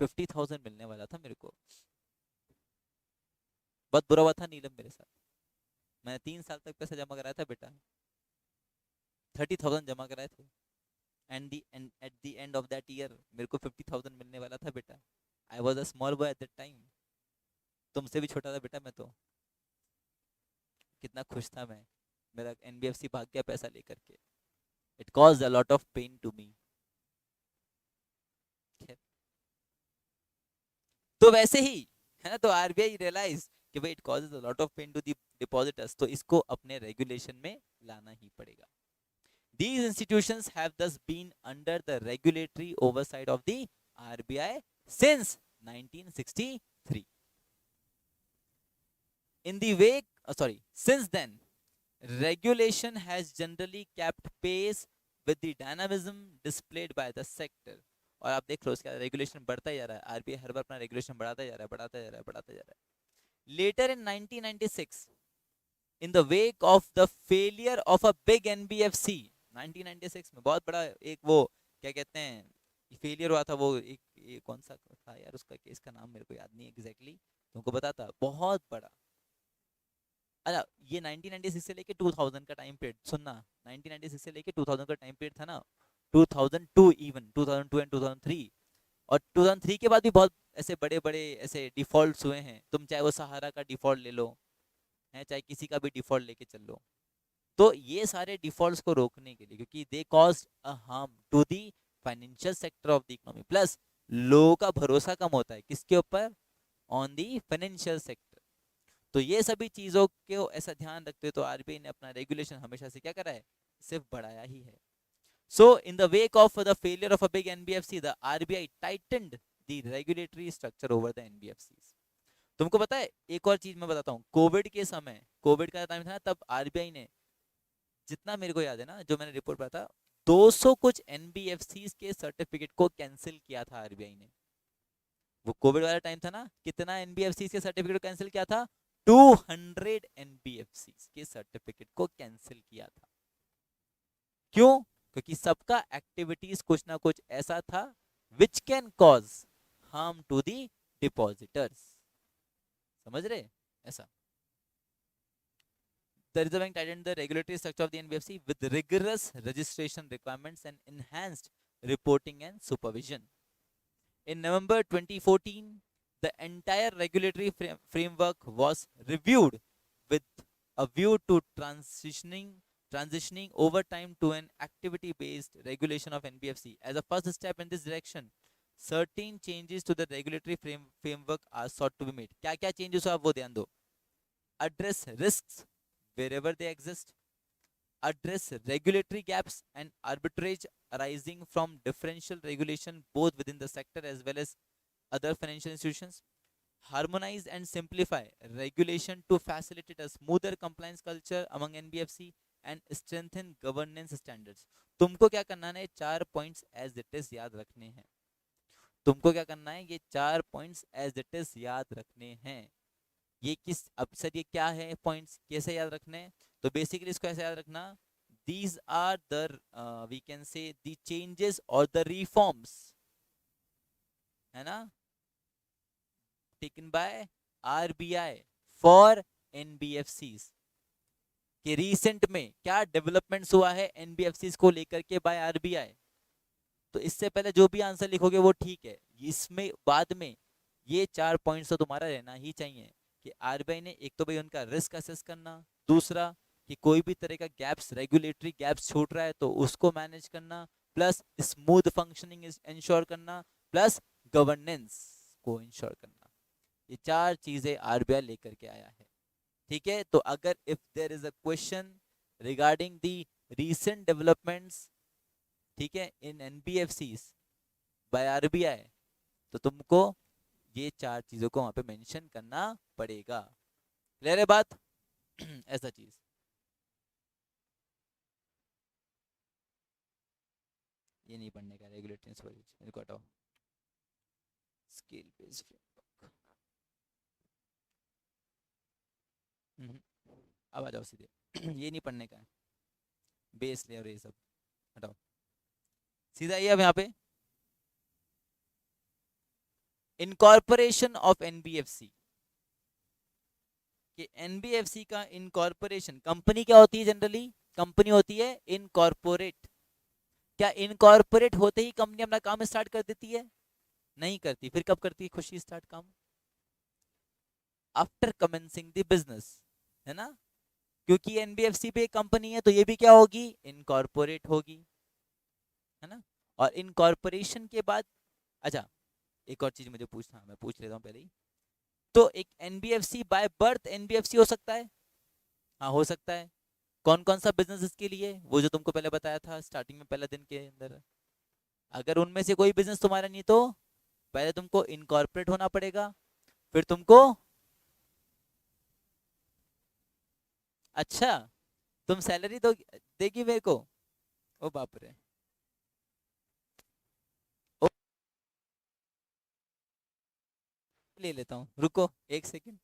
50,000 मिलने वाला था मेरे को, बहुत बुरा हुआ था नीलम मेरे साथ। मैंने 3 साल तक पैसा जमा कराया था बेटा, 30,000 जमा कराए थे, and at the end of that year मेरे को 50,000 मिलने वाला था बेटा। I was a small boy at that time, तुमसे भी छोटा था बेटा मैं तो, कितना खुश था मैं, मेरा एनबीएफसी भाग गया पैसा लेकर के, it caused a lot of pain to me. तो वैसे ही है ना, तो आरबीआई रियलाइज कि भाई it causes a lot of pain to the depositors, तो इसको अपने रेगुलेशन में लाना ही पड़ेगा। These institutions have thus been under the regulatory oversight of the RBI since 1963. In the wake, since then, regulation has generally kept pace with the dynamism displayed by the sector. और आप देख लो उसका regulation बढ़ता ही जा रहा है, RBI हर बार अपना regulation बढ़ाता जा रहा है। Later in 1996, in the wake of the failure of a big NBFC, 1996 में बहुत बड़ा एक वो क्या कहते हैं फेलियर हुआ था, वो एक कौन सा था यार, उसका केस का नाम मेरे को याद नहीं एग्जैक्टली, तुमको बताता, बहुत बड़ा। अच्छा, ये 1996 से लेके 2000 का टाइम पीरियड सुनना, 1996 से लेके 2000 का टाइम पीरियड था ना, 2002 इवन 2002 एंड 2003, और 2003 के बाद भी बहुत ऐसे बड़े बड़े ऐसे डिफॉल्ट्स हुए हैं। तुम चाहे वो सहारा का डिफॉल्ट ले लो, है चाहे किसी का भी डिफॉल्ट लेके चल लो, तो ये सारे डिफॉल्ट्स को रोकने के लिए, क्योंकि they cause a harm to the financial sector of the economy, plus लोगों का भरोसा कम होता है किसके ऊपर, ऑन द फाइनेंशियल सेक्टर। तो ये सभी चीजों को ऐसा ध्यान रखते हुए तो आरबीआई ने अपना रेगुलेशन हमेशा से क्या करा है, सिर्फ बढ़ाया ही है। So, in the wake of the failure of a big NBFC, the RBI tightened the regulatory structure over the NBFCs. तुमको पता है एक और चीज मैं बताता हूँ, कोविड के समय, कोविड का टाइम था तब आरबीआई ने, जितना मेरे को याद है ना, जो मैंने रिपोर्ट पढ़ा था, 200 कुछ एनबीएफसीज के सर्टिफिकेट को कैंसिल किया था आरबीआई ने। वो कोविड वाला टाइम था ना, कितना एनबीएफसीज के सर्टिफिकेट को कैंसिल किया था, 200 एनबीएफसीज के सर्टिफिकेट को कैंसिल किया था। क्यों, क्योंकि सबका एक्टिविटीज कुछ ना कुछ ऐसा था which can cause harm to the depositors. समझ रहे ऐसा? The Reserve Bank tightened the regulatory structure of the NBFC with rigorous registration requirements and enhanced reporting and supervision. In November 2014, the entire regulatory framework was reviewed with a view to transitioning over time to an activity-based regulation of NBFC. As a first step in this direction, certain changes to the regulatory framework are sought to be made. क्या क्या changes हो आप वो ध्यान दो. Address risks wherever they exist, address regulatory gaps and arbitrage arising from differential regulation both within the sector as well as other financial institutions, harmonize and simplify regulation to facilitate a smoother compliance culture among NBFC and strengthen governance standards. तुमको क्या करना है, चार points as it is याद रखने हैं. तुमको क्या करना है, ये चार पॉइंट्स एज इट इज याद रखने हैं. ये किस, अब सर ये क्या है पॉइंट्स, कैसे याद रखने हैं? तो बेसिकली इसको ऐसे याद रखना, these are the we can say the changes or the reforms, है ना, taken by RBI for NBFCs. कि रिसेंट में क्या डेवलपमेंट्स हुआ है NBFCs को लेकर के बाय RBI. तो इससे पहले जो भी आंसर लिखोगे वो ठीक है, इसमें बाद में ये चार पॉइंट्स तो तुम्हारा रहना ही चाहिए कि आरबीआई ने एक तो भाई उनका रिस्क असेस करना, दूसरा कि कोई भी तरह का गैप्स, रेगुलेटरी गैप्स छूट रहा है तो उसको मैनेज करना, प्लस स्मूथ फंक्शनिंग इंश्योर करना, प्लस गवर्नेंस को इंश्योर करना. ये चार चीजें आरबीआई लेकर के आया है. ठीक है, तो अगर if there is a question regarding the recent developments, ठीक है, इन एनबीएफसीज बाय आरबीआई, तो तुमको ये चार चीजों को वहां पे मेंशन करना पड़ेगा. क्लियर है बात? ऐसा चीज. ये नहीं पढ़ने का, रेगुलेटरी सुपरविजन इनको हटाओ. स्केल बेस्ड फ्रेमवर्क, अब आ जाओ सीधे. ये नहीं पढ़ने का है, बेस लेयर ये सब हटाओ. सीधा ये अब यहाँ पे इनकॉर्पोरेशन ऑफ एनबीएफसी. कि एनबीएफसी का इनकॉर्पोरेशन, कंपनी क्या होती है जनरली? कंपनी होती है इनकॉर्पोरेट. क्या इनकॉर्पोरेट होते ही कंपनी अपना काम स्टार्ट कर देती है? नहीं करती. फिर कब करती है खुशी स्टार्ट काम? आफ्टर कमेंसिंग द बिजनेस, है ना. क्योंकि एनबीएफसी पे कंपनी है तो ये भी क्या होगी? इनकॉर्पोरेट होगी, है ना. और इनकॉर्पोरेशन के बाद, अच्छा एक और चीज मुझे पूछना, मैं पूछ लेता हूँ पहले ही. तो एक एनबीएफसी बाय बर्थ एनबीएफसी हो सकता है? हाँ हो सकता है. कौन कौन सा बिजनेस इसके लिए? वो जो तुमको पहले बताया था स्टार्टिंग में, पहला दिन के अंदर. अगर उनमें से कोई बिजनेस तुम्हारा नहीं तो पहले तुमको इनकॉर्पोरेट होना पड़ेगा, फिर तुमको, अच्छा तुम सैलरी दो देगी मेरे को? ओ बाप रे. ओ, ले लेता हूँ, रुको एक सेकंड.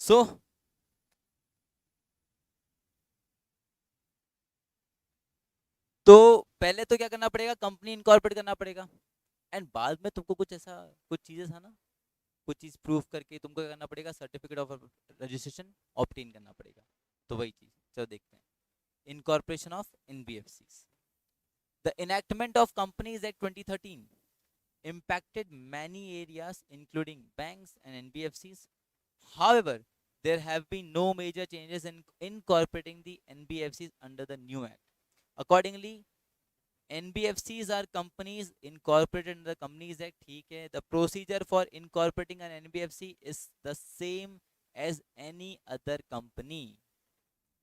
सो तो पहले तो क्या करना पड़ेगा, कंपनी इनकॉर्पोरेट करना पड़ेगा, एंड बाद में तुमको कुछ ऐसा कुछ चीजें था ना, कुछ चीज प्रूफ करके तुमको क्या करना पड़ेगा, सर्टिफिकेट ऑफ रजिस्ट्रेशन ऑब्टेन करना पड़ेगा। तो वही चीज चलो देखते हैं। Incorporation of NBFCs. The enactment of companies act 2013 impacted many areas including banks and NBFCs. However, there have been no major changes in incorporating the NBFCs under the new act. Accordingly, NBFCs are companies incorporated under the Companies Act. ठीक है, the procedure for incorporating an NBFC is the same as any other company.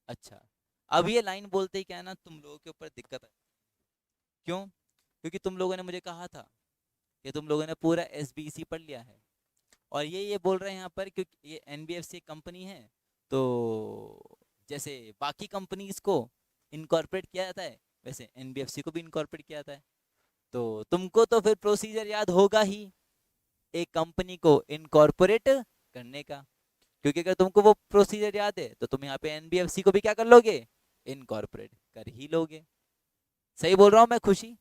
अच्छा, अब ये line बोलते ही क्या है ना, तुम लोगों के ऊपर दिक्कत है। क्यों? क्योंकि तुम लोगों ने मुझे कहा था कि तुम लोगों ने पूरा SBC पढ़ लिया है, और ये बोल रहे हैं यहाँ पर क्योंकि ये NBFC कंपनी है, तो जैसे बाकी कंपनीज को इनकॉर्पोरेट किया जाता है वैसे NBFC को भी इनकॉर्पोरेट किया जाता है। तो तुमको तो फिर प्रोसीजर याद होगा ही एक कंपनी को इनकॉर्पोरेट करने का, क्योंकि अगर तुमको वो प्रोसीजर याद है तो तुम यहाँ पे NBFC को भी क्या कर लोगे, इनकॉर्पोरेट कर ही लोगे। सही बोल रहा हूँ मैं खुशी?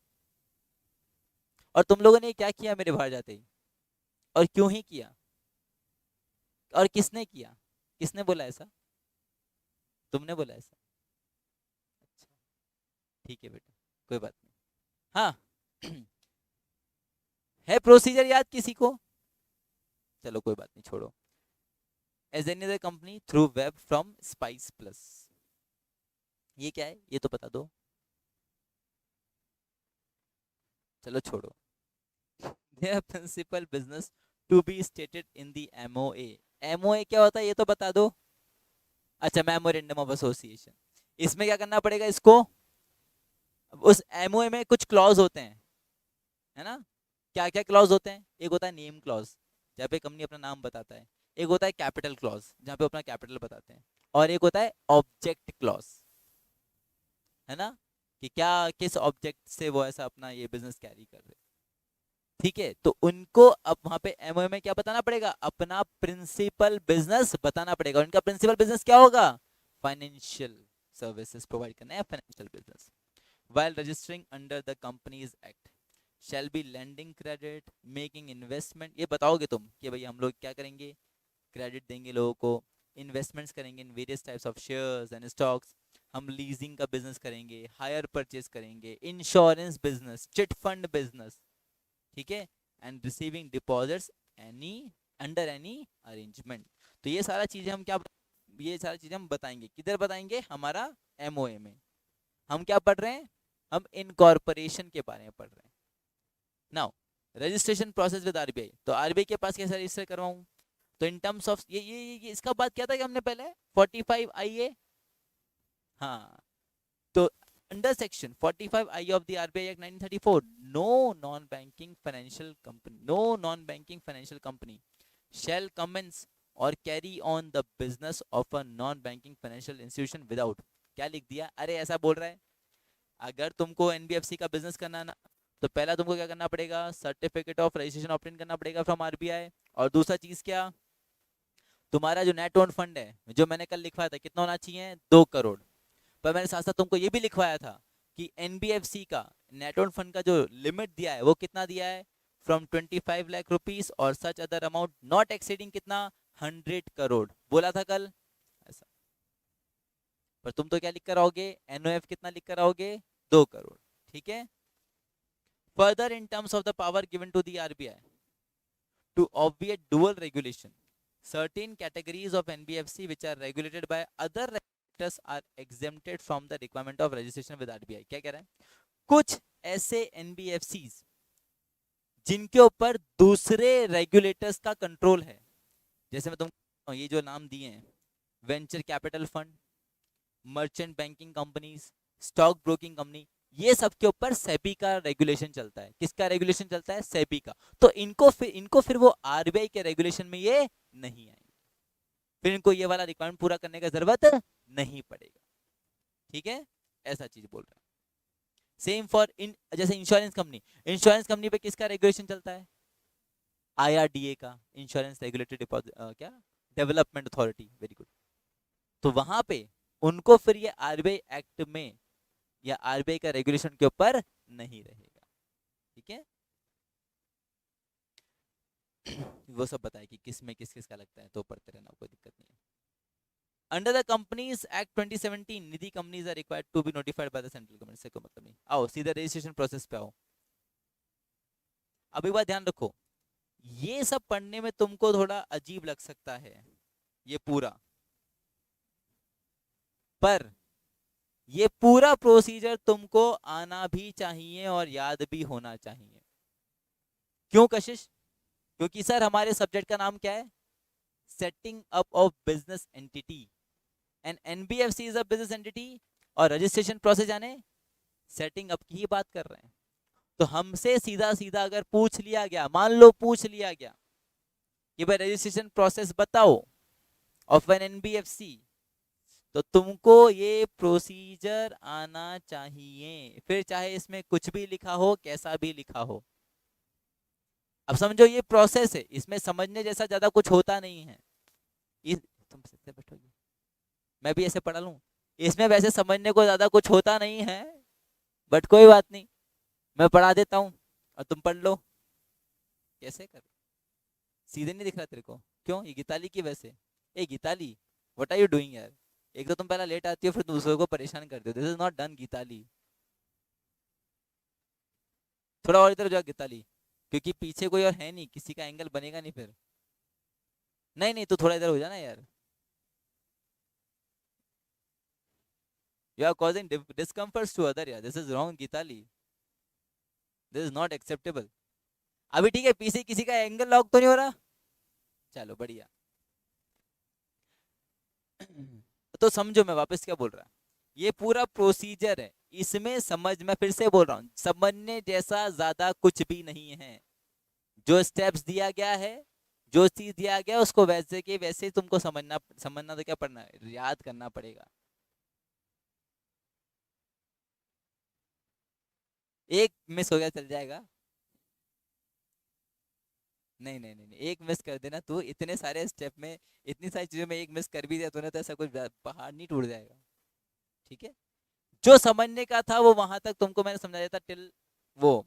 और तुम लोगों ने क्या किया मेरे बाहर जाते ही, और क्यों ही किया, और किसने किया? किसने बोला ऐसा? तुमने बोला ऐसा? अच्छा, ठीक है बेटा, कोई बात नहीं। हाँ है प्रोसीजर याद किसी को? चलो कोई बात नहीं, छोड़ो। As any other company through web from spice plus, ये क्या है ये तो बता दो। चलो छोड़ो। their principal business to be stated in the MOA. MOA क्या होता है ये तो बता दो। अच्छा, मेमोरेंडम ऑफ एसोसिएशन। इसमें क्या करना पड़ेगा इसको, उस MOA में कुछ क्लॉज होते हैं, है ना? क्या क्या क्लॉज होते हैं? एक होता है नेम क्लॉज, जहाँ पे कंपनी अपना नाम बताता है। एक होता है कैपिटल क्लॉज, जहाँ पे अपना कैपिटल बताते हैं। और एक होता है ऑब्जेक्ट क्लॉज, है ना, कि क्या किस ऑब्जेक्ट से वो ऐसा अपना ये बिजनेस कैरी कर रहे हैं। ठीक है, तो उनको अब वहां पे MOA में क्या बताना पड़ेगा, अपना प्रिंसिपल बिजनेस बताना पड़ेगा। उनका प्रिंसिपल बिजनेस क्या होगा, फाइनेंशियल सर्विसेज प्रोवाइड करना है, financial business. while registering under the companies act shall be lending credit, making investment। ये बताओगे तुम कि भाई हम लोग क्या करेंगे, क्रेडिट देंगे लोगों को, इन्वेस्टमेंट्स करेंगे in various types of shares and stocks, हम लीजिंग का बिजनेस करेंगे, हायर परचेज करेंगे, insurance business, chit fund business, ठीक है, and receiving deposits any under any arrangement. तो ये सारा चीजें हम क्या, ये सारी चीजें हम बताएंगे, किधर बताएंगे, हमारा MOA में। हम क्या पढ़ रहे हैं, हम इनकॉर्पोरेशन के बारे में पढ़ रहे हैं। Now registration process with RBI, तो RBI के पास कैसे रजिस्टर करवाऊं, तो इन टर्म्स ऑफ ये इसका बात क्या था कि हमने पहले 45 IA, हाँ, तो under section 45 I of the RBI Act 1934, no non-banking financial company shall commence or carry on the business of a non-banking financial institution without, क्या लिख दिया, अरे ऐसा बोल रहा है, अगर तुमको NBFC का बिजनेस करना ना, तो पहला तुमको क्या करना पड़ेगा, सर्टिफिकेट ऑफ रजिस्ट्रेशन ऑब्टेन करना पड़ेगा फ्रॉम RBI। और दूसरा चीज क्या, तुम्हारा जो नेट ओन फंड है, जो मैंने कल लिखवाया था कितना होना चाहिए, 2 करोड़। पर मैंने साथ साथ तुमको ये भी लिखवाया था कि NBFC का नेट ओन फंड का जो लिमिट दिया है वो कितना दिया है, फ्रॉम 25 लाख रुपीस और such other amount not exceeding कितना, 100 करोड़ बोला था कल ऐसा। पर तुम तो क्या लिख कर आओगे, NOF कितना लिख कर आओगे, 2 करोड़। ठीक है, further in terms of the power given to the RBI to obviate dual regulation, certain categories of NBFC which are regulated by other regulators are exempted from the requirement of registration with RBI। क्या कह रहा है, कुछ ऐसे NBFCs जिनके ऊपर दूसरे regulators का कंट्रोल है, जैसे मैं तुमको ये जो नाम दिए हैं, venture capital fund, merchant banking companies, stock broking company, ये सब के ऊपर सेबी का रेगुलेशन चलता है। किसका रेगुलेशन चलता है, सेबी का। तो इनको फिर वो RBI के रेगुलेशन में ये नहीं आएंगे, फिर इनको ये वाला रिक्वायरमेंट पूरा करने का जरूरत नहीं पड़ेगा। ठीक है, ऐसा चीज बोल रहा है। सेम फॉर जैसे इंश्योरेंस कंपनी पे किसका रेगुलेशन चलता है, IRDA का, इंश्योरेंस रेगुलेटरी डिपॉजिट क्या डेवलपमेंट अथॉरिटी, वेरी गुड। तो वहां पे उनको फिर ये RBI एक्ट में या आरबीआई का रेगुलेशन के ऊपर नहीं रहेगा। ठीक है, वो सब बताए कि किस में किस किस का लगता है, तो पढ़ते रहना, कोई दिक्कत नहीं है। Under the companies act 2017 Nidhi companies are required to be notified by the central government. से कोई मतलब नहीं। आओ सीधा रजिस्ट्रेशन प्रोसेस पे आओ। अभी बात ध्यान रखो, ये सब पढ़ने में तुमको थोड़ा अजीब लग सकता है ये पूरा, पर ये पूरा प्रोसीजर तुमको आना भी चाहिए और याद भी होना चाहिए। क्यों कशिश? क्योंकि सर हमारे सब्जेक्ट का नाम क्या है? Setting up of business entity, and NBFC is a business entity, और रजिस्ट्रेशन प्रोसेस यानी सेटिंग अप की ही बात कर रहे हैं। तो हमसे सीधा सीधा अगर पूछ लिया गया, मान लो पूछ लिया गया कि भाई रजिस्ट्रेशन प्रोसेस बताओ ऑफ एन एनबीएफसी, तो तुमको ये प्रोसीजर आना चाहिए, फिर चाहे इसमें कुछ भी लिखा हो, कैसा भी लिखा हो। अब समझो ये प्रोसेस है, इसमें समझने जैसा ज्यादा कुछ होता नहीं है। तुम सीधे बैठोगे, मैं भी ऐसे पढ़ा लूं, इसमें वैसे समझने को ज्यादा कुछ होता नहीं है, बट कोई बात नहीं, मैं पढ़ा देता हूँ और तुम पढ़ लो। कैसे कर, सीधे नहीं दिख रहा तेरे को? क्यों? ये गीताली की वैसे, ए Geetali what are you doing यार? एक तो तुम पहला लेट आती हो, फिर दूसरों को परेशान करते हो। This is not done Geetali. थोड़ा और इधर जाओ गीताली, क्योंकि पीछे कोई और है नहीं, किसी का एंगल बनेगा नहीं फिर। नहीं नहीं, तो थोड़ा इधर हो जाना यार। You are causing discomforts to other यार, this is wrong Geetali, this is not acceptable. अभी ठीक है, पीछे किसी का एंगल लॉक तो नहीं हो रहा? चलो बढ़िया। तो समझो मैं वापस क्या बोल रहा, ये पूरा प्रोसीजर है, इसमें समझ, मैं फिर से बोल रहा हूँ, समझने जैसा ज्यादा कुछ भी नहीं है। जो स्टेप्स दिया गया है, जो चीज दिया गया उसको वैसे के वैसे तुमको समझना, समझना तो क्या पढ़ना है, याद करना पड़ेगा। एक मिस हो गया चल जाएगा। नहीं नहीं नहीं नहीं, एक मिस कर देना तू, इतने सारे स्टेप में, इतनी सारी चीजों में एक मिस कर भी दिया तूने तो ऐसा कुछ पहाड़ नहीं टूट जाएगा। ठीक है, जो समझने का था वो वहां तक तुमको मैंने समझा दिया था, टिल वो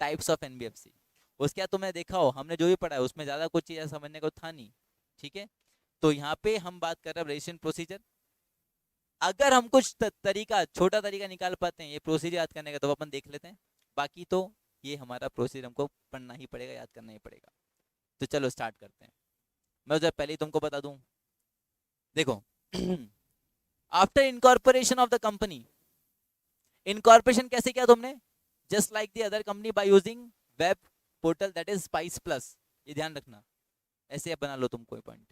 टाइप्स ऑफ एनबीएफसी। उसके बाद तुमने देखा हो हमने जो भी पढ़ा है उसमें ज्यादा कुछ चीज समझने को था नहीं। ठीक है, तो यहाँ पे हम बात कर रहे हैं रजिस्ट्रेशन प्रोसीजर। अगर हम कुछ तरीका, छोटा तरीका निकाल पाते हैं ये प्रोसीजर याद करने का, तो अपन देख लेते हैं। बाकी तो ये हमारा प्रोसीजर हमको पढ़ना ही पड़ेगा, याद करना ही पड़ेगा। तो चलो स्टार्ट करते हैं। मैं उधर पहले ही तुमको बता दूं, देखो after incorporation of the company, incorporation कैसे किया तुमने? Just like the other company by using web portal that is spice plus. ये ध्यान रखना, ऐसे बना लो तुम कोई पॉइंट।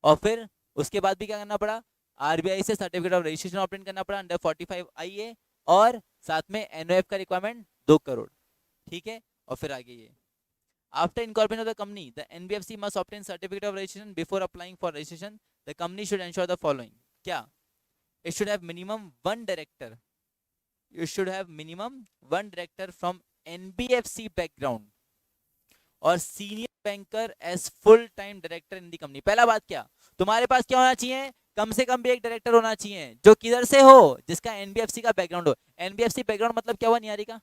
और फिर उसके बाद भी क्या करना पड़ा? आरबीआई से सर्टिफिकेट ऑफ रजिस्ट्रेशन ऑब्टेन करना पड़ा अंडर 45 आईए, और साथ में एनओएफ का रिक्वायरमेंट 2 करोड़। ठीक है, और फिर आगे ये after incorporation of the company the NBFC must obtain certificate of registration before applying for registration. The company should ensure the following. क्या? It should have minimum one director, you should have minimum one director from NBFC background और senior banker as full time director in the company. पहला बात क्या, तुम्हारे पास क्या होना चाहिए? कम से कम भी एक डायरेक्टर होना चाहिए जो किधर से हो, जिसका एनबीएफसी का बैकग्राउंड हो। एनबीएफसी बैकग्राउंड मतलब क्या हुआ नियारी का?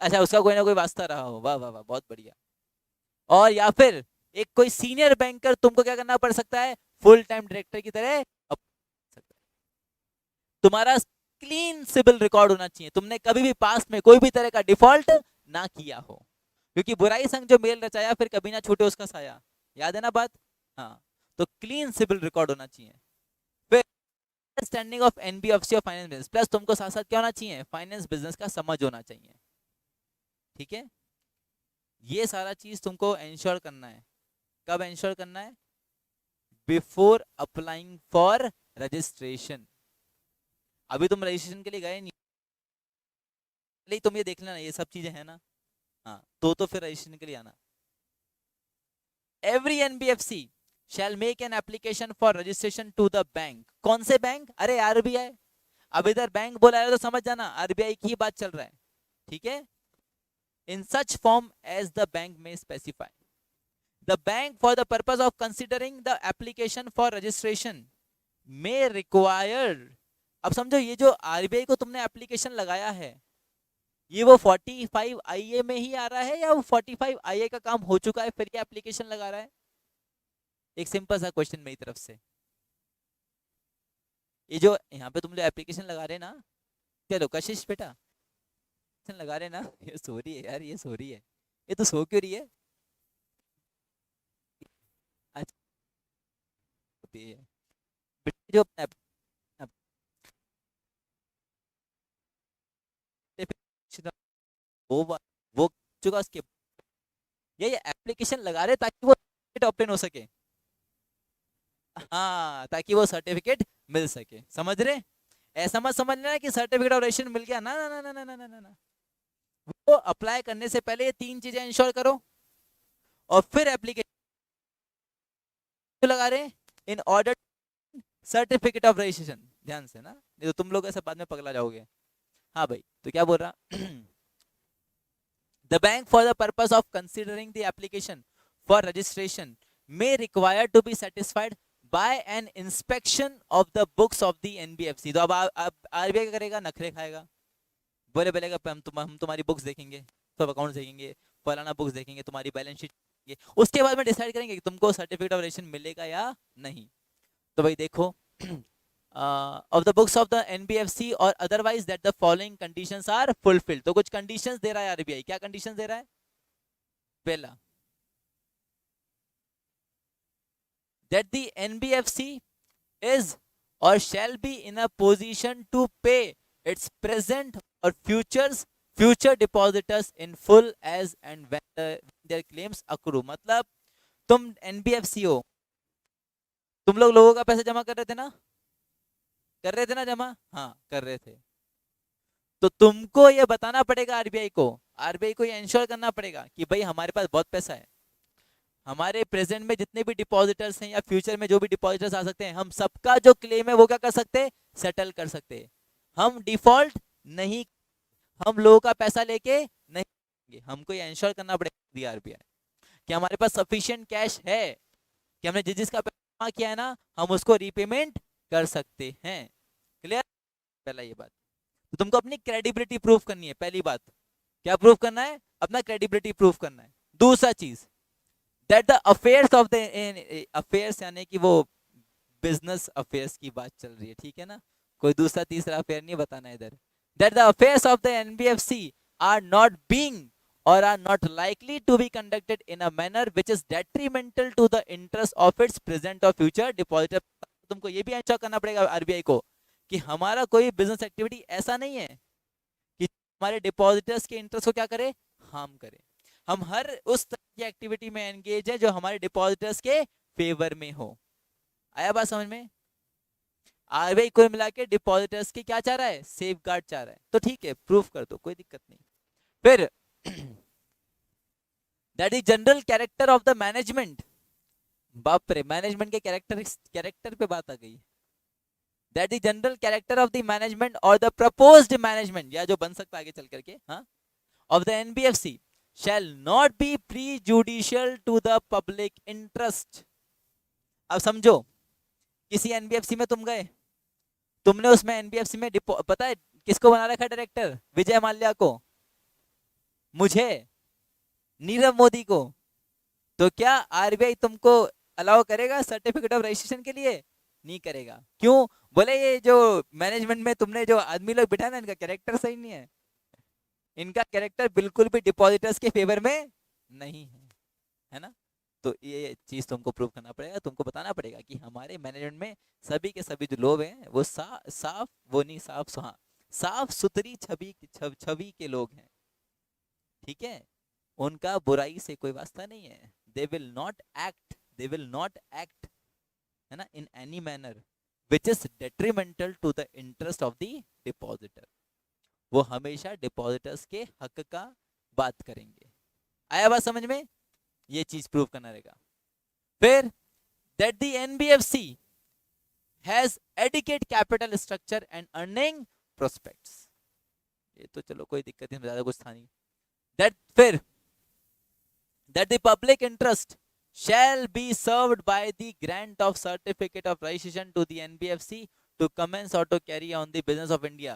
अच्छा, उसका कोई ना कोई वास्ता रहा हो, वाह वाह वाह, बहुत बढ़िया। और या फिर एक कोई सीनियर बैंकर तुमको क्या करना पड़ सकता है, फुल टाइम डायरेक्टर की तरह तुम्हारा क्लीन सिविल रिकॉर्ड होना चाहिए, तुमने कभी भी पास्ट में कोई भी तरह का डिफॉल्ट ना किया हो, क्योंकि बुराई संग जो मेल रचाया फिर कभी ना छूटे उसका साया। याद है ना बात? हाँ, तो क्लीन सिविल रिकॉर्ड होना चाहिए। फिर अंडरस्टैंडिंग ऑफ एनबीएफसी और फाइनेंस बिजनेस, प्लस तुमको साथ साथ क्या होना चाहिए, फाइनेंस बिजनेस का समझ होना चाहिए। ठीक है, ये सारा चीज तुमको एंश्योर करना है। कब एंश्योर करना है? Before applying for registration. अभी तुम रजिस्ट्रेशन के लिए गए नहीं, तुम ये देख लेना ये सब चीजें है ना। हाँ, तो फिर रजिस्ट्रेशन के लिए आना। Every NBFC shall make an application for registration to the bank. कौन से बैंक? अरे आरबीआई। अब इधर बैंक बोला है तो समझ जाना आरबीआई की बात चल रहा है। ठीक है, in such form as the bank में specify the bank for the purpose of considering the application for registration may require, अब समझो ये जो आरबीआई को तुमने एप्लीकेशन लगाया है, ये वो 45 आईए में ही आ रहा है या वो 45 आईए का काम हो चुका है फिर ये एप्लीकेशन लगा रहा है? एक सिंपल सा क्वेश्चन मेरी तरफ से, ये जो यहाँ पे तुम जो एप्लीकेशन लगा रहे हैं ना, चलो कशिश बेटा लगा रहे हैं ना, ये सो रही है यार, ये सो रही है, ये तो सो क्यों रही है? अच्छा, होती है बेटा, जो अपना application, वो वो चुका उसके, ये एप्लीकेशन लगा रहे ताकि वो ऑप्टेन हो सके, हाँ ताकि वो सर्टिफिकेट मिल सके, समझ रहे? ऐसा मत समझ लेना कि सर्टिफिकेट ऑफ रजिस्ट्रेशन मिल गया, ना ना ना ना ना ना ना ना ना। वो अप्लाई करने से पहले ये 3 चीजें इंश्योर करो और फिर एप्लीकेशन लगा रहे हैं in order certificate of registration, ध्यान से ना, नहीं तो तुम लोग ऐसे बाद में पगला जाओगे। हाँ भाई, तो क्या बोल रहा the bank for the purpose of considering the application for registration may require to be satisfied by an inspection of the books of the NBFC। तो अब आरबीआई क्या करेगा? नखरे खाएगा, बोलेगा हम तुम्हारी बुक्स देखेंगे, सब अकाउंट्स देखेंगे, फलाना बुक्स देखेंगे, तुम्हारी बैलेंस शीट देखेंगे, उसके बाद में डिसाइड करेंगे कि तुमको सर्टिफिकेट ऑफ रजिस्ट्रेशन मिलेगा या नहीं। तो भाई देखो of the books of the NBFC or otherwise that the following conditions are fulfilled। तो कुछ conditions दे रहा है आरबीआई, क्या conditions दे रहा है? पहला, that the NBFC is or shall be in a position to pay its present or future depositors in full as and when their claims accrue। मतलब तुम एनबीएफसी हो, तुम लोगों का पैसा जमा कर रहे थे ना, कर रहे थे ना जमा, हाँ कर रहे थे, तो तुमको ये बताना पड़ेगा आरबीआई को ये इंश्योर करना पड़ेगा कि भाई हमारे पास बहुत पैसा है, हमारे प्रेजेंट में जितने भी डिपॉजिटर्स हैं या फ्यूचर में जो भी डिपॉजिटर्स आ सकते हैं, हम सबका जो क्लेम है वो क्या कर सकते हैं? सेटल कर सकते हैं। हम डिफॉल्ट नहीं, हम लोगों का पैसा लेके नहीं, हमको ये इंश्योर करना पड़ेगा आरबीआई कि हमारे पास सफिशिएंट कैश है कि हमने जिसका पैसा जमा किया है ना, हम उसको रीपेमेंट कर सकते हैं। क्लियर? पहला ये बात, तो तुमको अपनी क्रेडिबिलिटी प्रूफ करनी है, पहली बात क्या प्रूफ करना है? अपना क्रेडिबिलिटी प्रूफ करना है। दूसरा चीज, that the affairs of the affairs, यानी कि वो बिजनेस अफेयर्स की बात चल रही है, ठीक है ना, कोई दूसरा तीसरा अफेयर नहीं बताना इधर। That the affairs of the NBFC are not being or are not likely to be conducted in a manner which is detrimental to the interest of its present or future depositor। तुमको ये भी ensure करना पड़ेगा RBI को कि हमारा कोई business activity ऐसा नहीं है कि हमारे डिपॉजिटर्स के इंटरेस्ट को क्या करे? हार्म करे। हम हर उस तरह की एक्टिविटी में एंगेज है जो हमारे डिपॉजिटर्स के फेवर में हो। आया बात समझ में? आरबीआई कोई मिला के डिपॉजिटर्स की क्या चाह रहा है? सेफ गार्ड चाह रहा है, तो ठीक है प्रूफ कर दो, कोई दिक्कत नहीं। फिर that is general character of the management, बाप रे मैनेजमेंट के कैरेक्टर पे बात आ गई। That is general character of the management और द प्रपोज्ड मैनेजमेंट, या जो बन सकता है आगे चल करके, हाँ, of the NBFC shall not be prejudicial to the public interest। अब समझो, किसी एनबीएफसी में तुम गए, तुमने उसमें एनबीएफसी में पता है किसको बना रखा डायरेक्टर? विजय माल्या को, मुझे, नीरव मोदी को, तो क्या आरबीआई तुमको अलाउ करेगा सर्टिफिकेट ऑफ रजिस्ट्रेशन के लिए? नहीं करेगा। क्यों? बोले ये जो मैनेजमेंट में तुमने जो आदमी लोग बिठा ना, इनका कैरेक्टर सही नहीं है, इनका कैरेक्टर बिल्कुल भी डिपॉजिटर्स के फेवर में नहीं है, है ना। तो ये चीज तुमको प्रूव करना पड़ेगा, तुमको बताना पड़ेगा कि हमारे मैनेजमेंट में सभी के सभी जो लोग हैं वो साफ वो नहीं साफ, हाँ, साफ सुथरी छवि के लोग हैं, ठीक है, उनका बुराई से कोई वास्ता नहीं है। दे विल नॉट एक्ट, है ना, in any manner which is detrimental to the interest of the depositor. वो हमेशा डिपॉजिटर्स के हक का बात करेंगे। आया बात समझ में? ये चीज प्रूव करना रहेगा। फिर that the NBFC has adequate capital structure and earning prospects, ये तो चलो कोई दिक्कत नहीं, ज्यादा कुछ था नहीं। दैट फिर that the public interest shall be served by the grant of certificate of registration to the NBFC to commence or to carry on the business of India।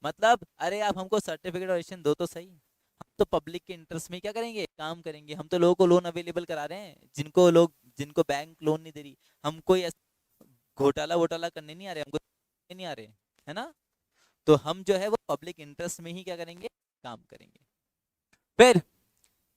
मतलब अरे आप हमको सर्टिफिकेट ऑफ रजिस्ट्रेशन दो तो सही, हम तो पब्लिक के इंटरेस्ट में क्या करेंगे, काम करेंगे। हम तो लोगों को लोन अवेलेबल करा रहे हैं, जिनको बैंक लोन नहीं दे रही। हम कोई घोटाला वोटाला करने नहीं आ रहे, हमको नहीं आ रहे, है ना। तो हम जो है वो पब्लिक इंटरेस्ट में ही क्या करेंगे, काम करेंगे। फिर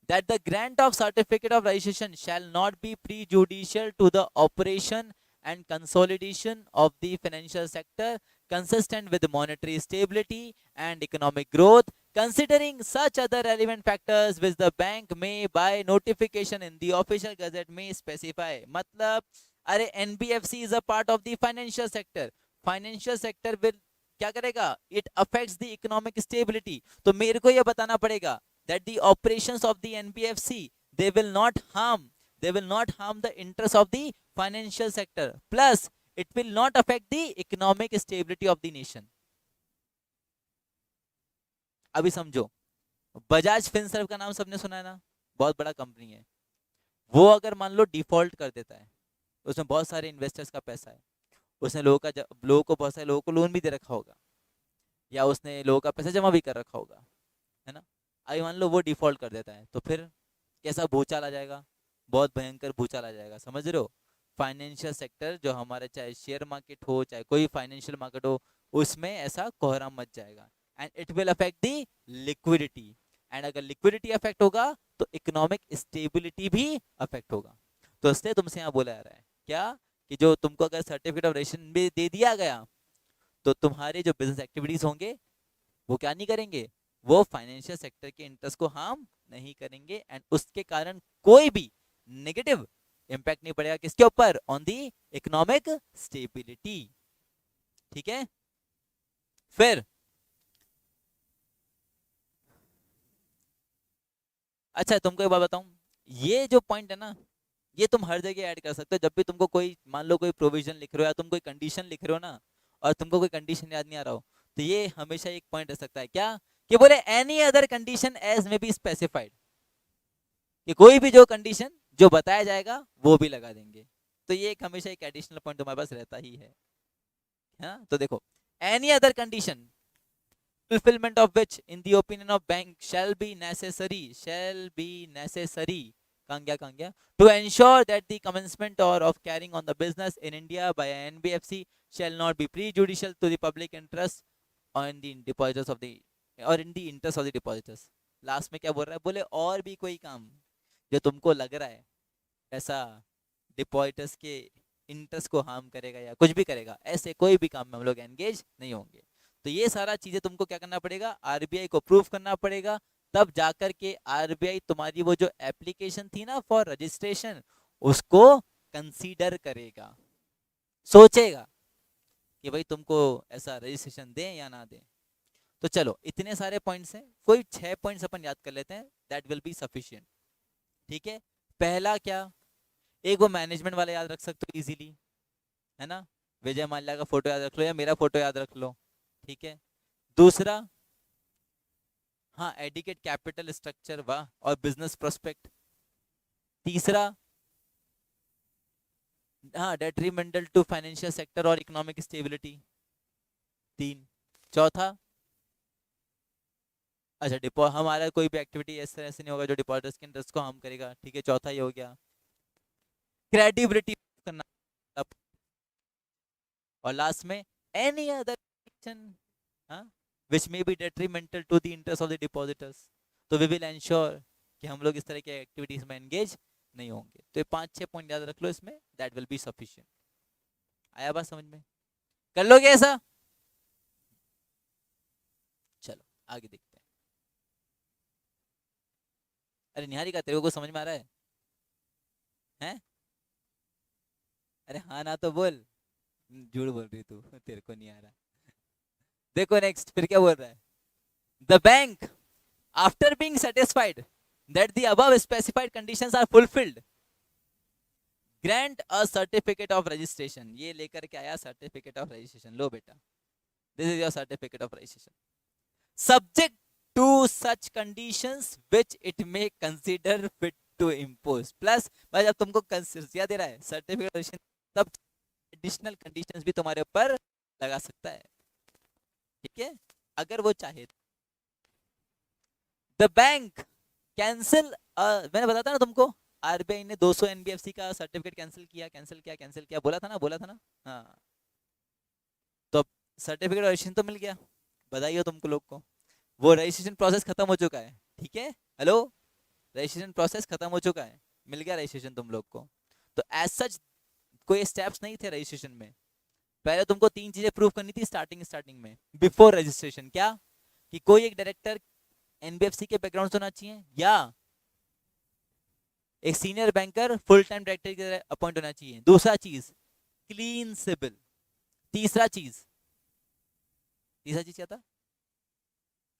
that the grant of certificate of registration shall not be prejudicial to the operation and consolidation of the financial sector, consistent with monetary stability and economic growth, considering such other relevant factors which the bank may by notification in the official gazette may specify। मतलब अरे NBFC is a part of the financial sector, financial sector will क्या करेगा, it affects the economic stability। तो मेरे को ये बताना पड़ेगा that the operations of the NBFC they will not harm the interest of the financial sector, plus it will not affect the economic stability of the nation। अभी समझो, Bajaj Finserv का नाम सबने सुना है ना, बहुत बड़ा कंपनी है। वो अगर मान लो डिफॉल्ट कर देता है, उसमें बहुत सारे इन्वेस्टर्स का पैसा है, उसने लोगों को बहुत सारे लोगों को लोन भी दे रखा होगा, या उसने लोगों का पैसा जमा भी कर रखा होगा, है ना। अभी मान लो वो डिफॉल्ट कर देता है, तो फिर कैसा भूचाल आ जाएगा, बहुत भयंकर भूचाल आ जाएगा, समझ रहे हो। फाइनेंशियल सेक्टर जो हमारे, चाहे शेयर मार्केट हो चाहे कोई फाइनेंशियल मार्केट हो, उसमें ऐसा कोहराम मच जाएगा। And it will affect the liquidity, and अगर लिक्विडिटी अफेक्ट होगा तो इकोनॉमिक स्टेबिलिटी भी अफेक्ट होगा। तो इसलिए तुमसे यहाँ बोला जा रहा है क्या, कि जो तुमको अगर सर्टिफिकेट ऑफ रजिस्ट्रेशन भी दे दिया गया, तो तुम्हारे जो बिजनेस एक्टिविटीज होंगे वो क्या नहीं करेंगे, वो फाइनेंशियल सेक्टर के इंटरेस्ट को हार्म नहीं करेंगे, एंड उसके कारण कोई भी नेगेटिव इंपैक्ट नहीं पड़ेगा किसके ऊपर, ऑन दी इकोनॉमिक स्टेबिलिटी। ठीक है। फिर अच्छा तुमको एक बात बताऊं, ये जो पॉइंट है ना, ये तुम हर जगह ऐड कर सकते हो। जब भी तुमको कोई, मान लो कोई प्रोविजन लिख रहे हो या तुम कोई कंडीशन लिख रहे हो ना, और तुमको कोई कंडीशन याद नहीं आ रहा हो, तो ये हमेशा एक पॉइंट रह सकता है क्या, कि बोले एनी अदर कंडीशन एज में बी स्पेसिफाइड, कि कोई भी जो कंडीशन जो बताया जाएगा वो भी लगा देंगे। तो ये एक हमेशा एक एडिशनल पॉइंट तुम्हारे पास रहता ही है। हाँ, तो देखो, any other condition fulfillment of which in the opinion of bank shall be necessary कहाँ गया to ensure that the commencement or of carrying on the business in India by an NBFC shall not be prejudicial to the public interest or in the depositors of the or in the interest of the depositors। Last में क्या बोल रहा है, बोले और भी कोई काम जो तुमको लग रहा है ऐसा डिपॉजिटर्स के इंटरेस्ट को हार्म करेगा या कुछ भी करेगा, ऐसे कोई भी काम में हम लोग एंगेज नहीं होंगे। तो ये सारा चीजें तुमको क्या करना पड़ेगा, आरबीआई को प्रूफ करना पड़ेगा, तब जाकर के आरबीआई तुम्हारी वो जो एप्लीकेशन थी ना फॉर रजिस्ट्रेशन, उसको कंसीडर करेगा, सोचेगा कि भाई तुमको ऐसा रजिस्ट्रेशन दें या ना दें। तो चलो इतने सारे पॉइंट्स हैं, कोई 6 पॉइंट्स अपन याद कर लेते हैं, दैट विल बी सफिशिएंट। ठीक है। पहला क्या, एक वो मैनेजमेंट वाला याद रख सकते हो इजीली, है ना, विजय माल्या का फोटो याद रख लो या मेरा फोटो याद रख लो। ठीक है। दूसरा, हाँ, एडिकेट कैपिटल स्ट्रक्चर वाह और बिजनेस प्रोस्पेक्ट। तीसरा, हाँ, डेट्रीमेंटल टू फाइनेंशियल सेक्टर और इकोनॉमिक स्टेबिलिटी। 3। चौथा, अच्छा डिपो हमारा कोई भी एक्टिविटी ऐसे ऐसे नहीं होगा जो डिपॉजिटर्स के इंटरेस्ट को हार्म करेगा। ठीक है, चौथा ये हो गया। क्रेडिबिलिटी करना, और लास्ट में any other which may be detrimental to the interest of the depositors, तो we will ensure कि हम लोग इस तरह के एक्टिविटीज में एंगेज नहीं होंगे। तो ये 5-6 पॉइंट याद रख लो इसमें, that will be sufficient। आया बात समझ में, कर लोगे ऐसा। चलो आगे देखते हैं। अरे निहारिका, तेरे को समझ में आ रहा है? हैं? अरे हाँ ना तो बोल, झूठ बोल रही तू, तेरे को नहीं आ रहा। देखो नेक्स्ट फिर क्या बोल रहा है, the bank after being satisfied that the above specified conditions are fulfilled grant a certificate of registration. ये लेकर के आया सर्टिफिकेट ऑफ रजिस्ट्रेशन, लो बेटा, this is your certificate of registration, subject to such conditions which it may consider fit to impose plus भाई जब तुमको क्या दे रहा है सर्टिफिकेट, तब एडिशनल कंडीशंस भी तुम्हारे ऊपर लगा सकता है, ठीक है, अगर वो चाहे। द बैंक कैंसिल, मैंने बताया था ना तुमको, आरबीआई ने 200 एनबीएफसी का सर्टिफिकेट कैंसिल किया, बोला था ना। हाँ, तो सर्टिफिकेट रजिस्ट्रेशन तो मिल गया, बधाई हो तुमको लोग को, वो रजिस्ट्रेशन प्रोसेस खत्म हो चुका है, ठीक है, हेलो, रजिस्ट्रेशन प्रोसेस खत्म हो चुका है, मिल गया रजिस्ट्रेशन तुम लोग को। तो एज सच कोई स्टेप्स नहीं थे रजिस्ट्रेशन में, पहले तुमको 3 चीजें प्रूव करनी थी स्टार्टिंग में बिफोर रजिस्ट्रेशन, क्या, कि कोई एक डायरेक्टर एनबीएफसी के बैकग्राउंड से होना चाहिए, या एक senior banker full time director की अपॉइंट होना चाहिए, दूसरा चीज क्लीन सिबिल, तीसरा चीज तीसरा चीज क्या था,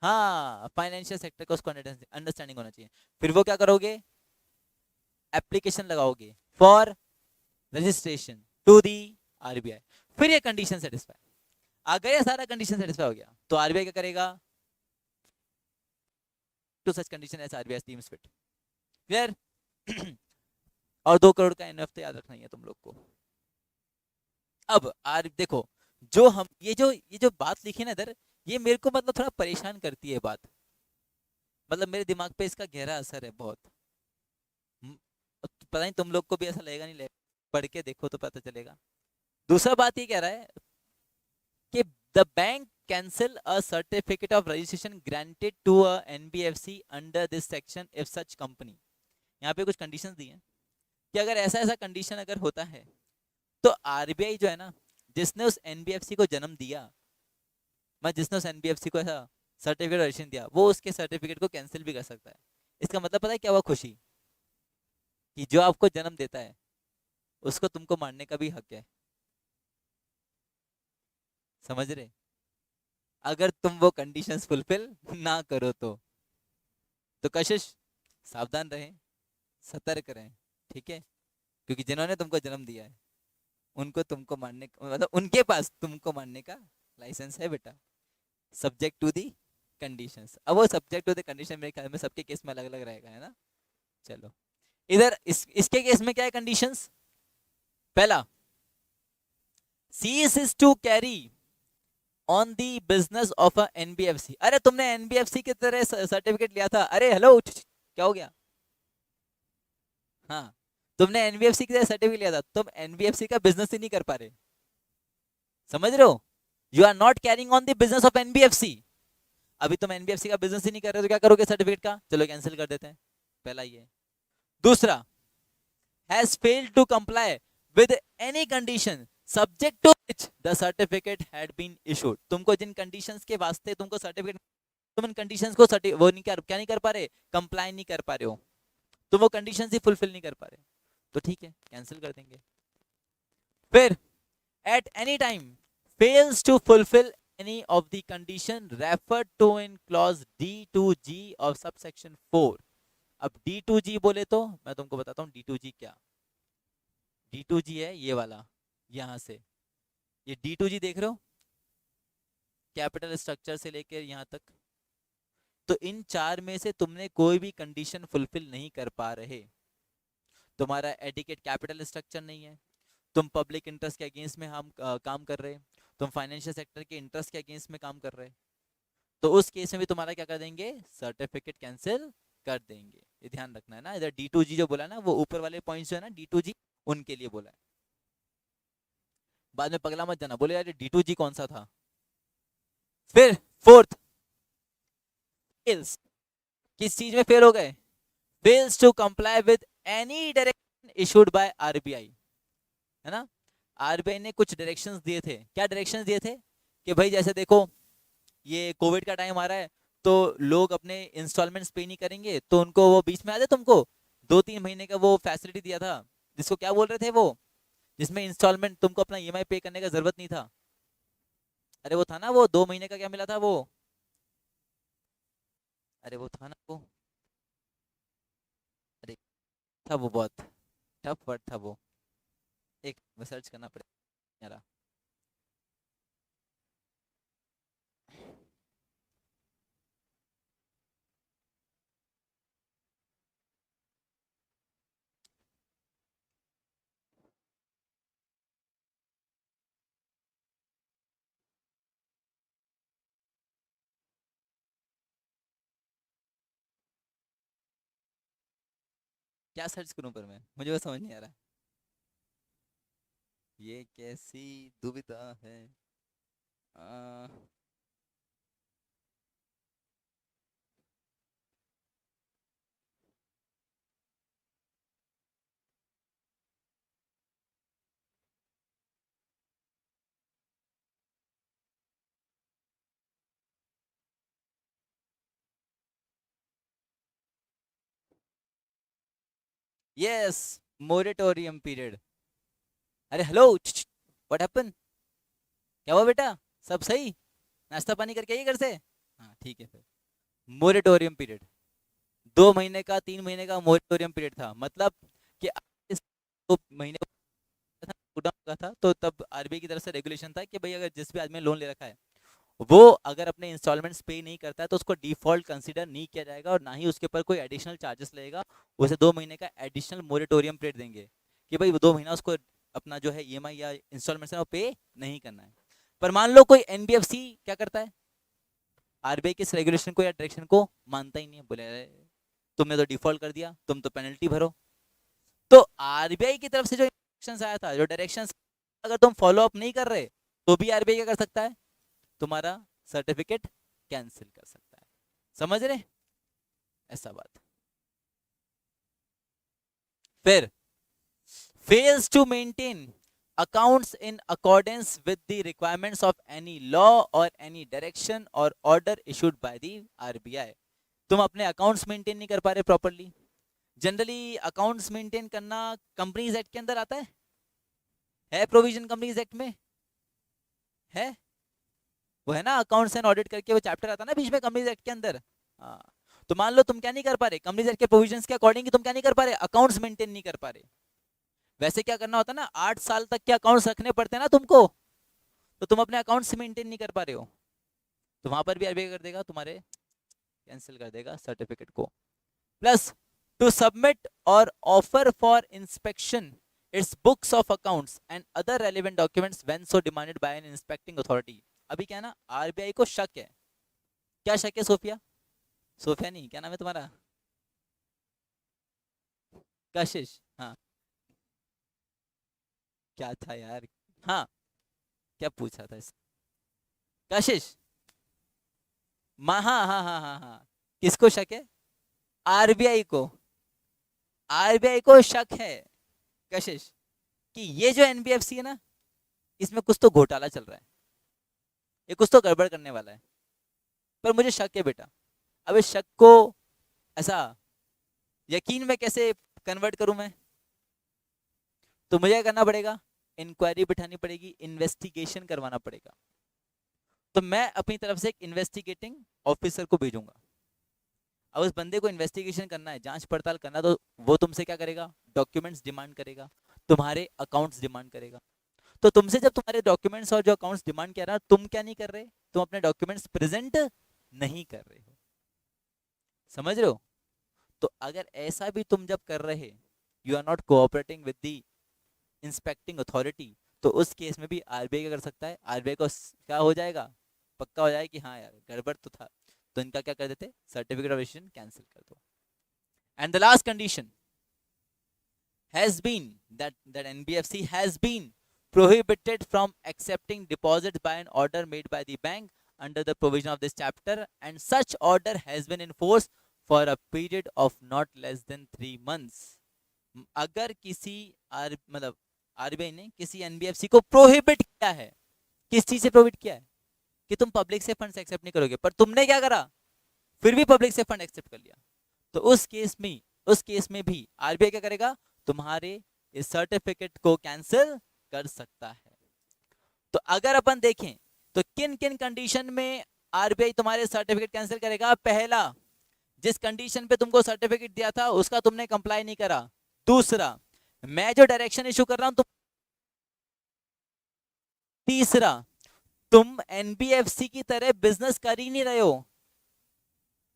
हाँ फाइनेंशियल सेक्टर का उसको अंडरस्टैंडिंग होना चाहिए। फिर वो क्या करोगे, एप्लीकेशन लगाओगे for registration to the RBI, फिर ये कंडीशन सेटिस्फाई, अगर ये सारा कंडीशन सेटिस्फाई हो गया तो आरबीआई क्या करेगा, to such condition as RBI deems fit, clear. और 2 करोड़ का एनएफ तो याद रखना ही है तुम लोग को। अब आर देखो, जो हम ये जो बात लिखी ना इधर, ये मेरे को मतलब थोड़ा परेशान करती है बात, मतलब मेरे दिमाग पे इसका गहरा असर है बहुत। पता नहीं तुम लोग को भी ऐसा लगेगा नहीं, पढ़ के देखो तो पता चलेगा। दूसरा बात ये कह रहा है कि the bank cancel a certificate of registration granted to a NBFC under this section if such company, यहाँ पे कुछ कंडीशंस दी हैं कि अगर ऐसा ऐसा कंडीशन अगर होता है तो आरबीआई जो है ना, जिसने उस एनबीएफसी को जन्म दिया, मैं जिसने उस एनबीएफसी को ऐसा सर्टिफिकेट रजिस्ट्रेशन दिया, वो उसके सर्टिफिकेट को कैंसिल भी कर सकता है। इसका मतलब पता है क्या हुआ, खुशी, कि जो आपको जन्म देता है उसको तुमको मारने का भी हक है, समझ रहे, अगर तुम वो कंडीशंस फुलफिल ना करो तो कशिश सावधान रहें, सतर्क रहें, ठीक है, क्योंकि जिन्होंने तुमको जन्म दिया है उनको तुमको मारने मतलब उनके पास तुमको मारने का लाइसेंस है बेटा, सब्जेक्ट टू दी कंडीशंस। अब वो सब्जेक्ट टू द कंडीशन मेरे ख्याल में सबके केस में अलग अलग रहेगा, है ना। चलो, इधर इसके केस में क्या है कंडीशंस, पहला, ceases to carry on the business of a NBFC, अरे तुमने एनबीएफसी की तरह सर्टिफिकेट लिया था, अरे हेलो क्या हो गया, हाँ, तुमने एनबीएफसी की तरह सर्टिफिकेट लिया था, तुम एनबीएफसी का बिजनेस ही नहीं कर पा रहे, समझ रहे हो, you are not carrying on the business of NBFC, अभी तुम एनबीएफसी का बिजनेस ही नहीं कर रहे हो तो क्या करोगे सर्टिफिकेट का, चलो कैंसिल कर देते हैं, पहला ये। दूसरा, has failed to comply with any condition subject to which the certificate had been issued, तुमको जिन कंडीशंस के वास्ते तुमको सर्टिफिकेट, तुम इन कंडीशंस को वो नहीं कर, क्या नहीं कर पा रहे, कंप्लाई नहीं कर पा रहे हो, तुम वो कंडीशंस ही फुलफिल नहीं कर पा रहे, तो ठीक है कैंसिल कर देंगे। फिर at any time fails to fulfill any of the condition referred to in clause D2G of subsection 4, अब D2G बोले तो मैं तुमको बताता हूँ D2G क्या, D2G है ये वाला, यहां से ये D2G देख रहे हो, कैपिटल स्ट्रक्चर से लेकर यहां तक, तो इन 4 में से तुमने कोई भी कंडीशन फुलफिल नहीं कर पा रहे, तुम्हारा एडिकेट कैपिटल स्ट्रक्चर नहीं है, तुम पब्लिक इंटरेस्ट के अगेंस्ट में हम काम कर रहे, तुम फाइनेंशियल सेक्टर के इंटरेस्ट के अगेंस्ट में काम कर रहे, तो उस केस में भी तुम्हारा क्या कर देंगे, सर्टिफिकेट कैंसिल कर देंगे, ये ध्यान रखना है ना। इधर D2G जो बोला ना, वो ऊपर वाले पॉइंट्स जो है ना D2G, उनके लिए बोला है, बाद में पगला मत जाना, बोले यार D2G कौन सा था। फिर फोर्थ, फेल्स, किस चीज में फेल हो गए, fails to comply with any direction issued by RBI, है ना, आरबीआई ने कुछ डायरेक्शंस दिए थे, क्या डायरेक्शंस दिए थे, कि भाई जैसे देखो ये कोविड का टाइम आ रहा है, तो लोग अपने इंस्टॉलमेंट्स पे नहीं करेंगे, तो उनको वो बीच में आ जाए, तुमको 2-3 महीने का वो फैसिलिटी दिया था, जिसको क्या बोल रहे थे वो, जिसमें इंस्टॉलमेंट तुमको अपना ईएमआई पे करने का जरूरत नहीं था, अरे वो था ना, वो 2 महीने का क्या मिला था वो, अरे वो था ना वो, अरे था वो, बहुत टफ वर्ड था वो, एक सर्च करना पड़ेगा। क्या सर्च करूं पर मैं, मुझे वो समझ नहीं आ रहा। ये कैसी दुविधा है। आ, यस, मोरेटोरियम पीरियड। अरे हेलो, व्हाट हैपन? क्या हुआ बेटा? सब सही? नाश्ता पानी करके आई घर से? हाँ ठीक है फिर। मोरेटोरियम पीरियड 2 महीने का 3 महीने का मोरेटोरियम पीरियड था, मतलब कि इस 2 महीने लॉकडाउन का था, तो तब आरबीआई की तरफ से रेगुलेशन था कि भाई अगर जिस भी आदमी ने लोन ले रखा है वो अगर अपने इंस्टॉलमेंट्स पे नहीं करता है तो उसको डिफॉल्ट कंसीडर नहीं किया जाएगा और ना ही उसके ऊपर कोई एडिशनल चार्जेस लगेगा। उसे 2 महीने का एडिशनल मोरेटोरियम पीरियड देंगे कि भाई वो 2 महीना उसको अपना जो है ईएमआई या इंस्टॉलमेंट्स है वो पे नहीं करना है। पर मान लो कोई एनबीएफसी क्या करता है, आरबीआई के इस रेगुलेशन को या डायरेक्शन को मानता ही नहीं है, बोले "अरे, तुमने तो डिफॉल्ट कर दिया, तुम तो पेनल्टी भरो"। तो आरबीआई की तरफ से जो इंस्ट्रक्शंस आया था, जो डायरेक्शंस, अगर तुम फॉलो अप नहीं कर रहे तो भी आरबीआई क्या कर सकता है, तुम्हारा सर्टिफिकेट कैंसिल कर सकता है। समझ रहे? ऐसा बात। फिर fails to maintain accounts in accordance with the requirements of any law or any direction or order issued by the RBI. तुम अपने अकाउंट्स मेंटेन नहीं कर पा रहे प्रॉपरली। जनरली अकाउंट्स मेंटेन करना कंपनीज एक्ट के अंदर आता है प्रोविजन कंपनीज एक्ट में है। वो है ना अकाउंट्स एंड ऑडिट करके वो चैप्टर आता है ना बीच में कंपनीज एक्ट के अंदर। हाँ। तो मान लो तुम क्या नहीं कर पा रहे, कंपनीज एक्ट के प्रोविजंस के अकॉर्डिंग तुम क्या नहीं कर पा रहे, अकाउंट्स मेंटेन नहीं कर पा रहे। वैसे क्या करना होता है ना, 8 साल तक के अकाउंट्स रखने पड़ते हैं ना तुमको, तो तुम अपने अकाउंट्स मेंटेन नहीं कर पा रहे हो, तो वहां पर भी आरबीआई कर देगा, तुम्हारे कैंसिल कर देगा सर्टिफिकेट को। प्लस टू सबमिट और offer for inspection its books of accounts and other relevant documents when so demanded by an inspecting authority. अभी क्या है ना, आरबीआई को शक है। क्या शक है सोफिया? सोफिया नहीं, क्या नाम है तुम्हारा? कशिश, हाँ। क्या था यार? हाँ, क्या पूछा था इस? कशिश, हाँ हाँ हाँ हाँ हाँ हाँ। किसको शक है? आरबीआई को। आरबीआई को शक है, कशिश, कि ये जो एनबीएफसी है ना, इसमें कुछ तो घोटाला चल रहा है, ये कुछ तो गड़बड़ करने वाला है। पर मुझे शक है बेटा। अब इस शक को ऐसा यकीन में कैसे कन्वर्ट करूं मैं? तो मुझे क्या करना पड़ेगा, इंक्वायरी बिठानी पड़ेगी, इन्वेस्टिगेशन करवाना पड़ेगा। तो मैं अपनी तरफ से एक इन्वेस्टिगेटिंग ऑफिसर को भेजूंगा। अब उस बंदे को इन्वेस्टिगेशन करना है, जांच पड़ताल करना, तो वो तुमसे क्या करेगा, डॉक्यूमेंट्स डिमांड करेगा, तुम्हारे अकाउंट्स डिमांड करेगा। तो तुमसे जब तुम्हारे डॉक्यूमेंट्स और जो अकाउंट्स डिमांड कर रहा है, तुम क्या नहीं कर रहे, तुम अपने डॉक्यूमेंट्स प्रेजेंट नहीं कर रहे हो। समझ रहे हो? तो अगर ऐसा भी तुम जब कर रहे, you are not cooperating with the inspecting authority, तो उस केस में भी आरबीआई क्या कर सकता है, आरबीआई को क्या हो जाएगा, पक्का हो जाएगा कि हाँ यार गड़बड़ तो था, तो इनका क्या कर देते, सर्टिफिकेट ऑफ इशू कैंसिल कर दो। And the last condition has been that NBFC has been prohibited from accepting deposits by an order made by the bank under the provision of this chapter, and such order has been enforced for a period of not less than 3 months। अगर किसी मतलब RBI ने किसी NBFC को prohibit किया है, किस चीज से प्रोहिबिट किया है, कि तुम पब्लिक से फंड एक्सेप्ट नहीं करोगे, पर तुमने क्या करा, फिर भी पब्लिक से फंड एक्सेप्ट कर लिया, तो उस केस में भी आरबीआई क्या करेगा, तुम्हारे इस सर्टिफिकेट को कैंसिल कर सकता है। तो अगर अपन देखें तो किन किन कंडीशन में आरबीआई तुम्हारे सर्टिफिकेट कैंसिल करेगा। पहला, जिस कंडीशन पे तुमको सर्टिफिकेट दिया था उसका तुमने कंप्लाई नहीं करा। दूसरा, मैं जो डायरेक्शन इशू कर रहा हूं तुम। तीसरा, तुम एनबीएफसी की तरह बिजनेस कर ही नहीं रहे हो,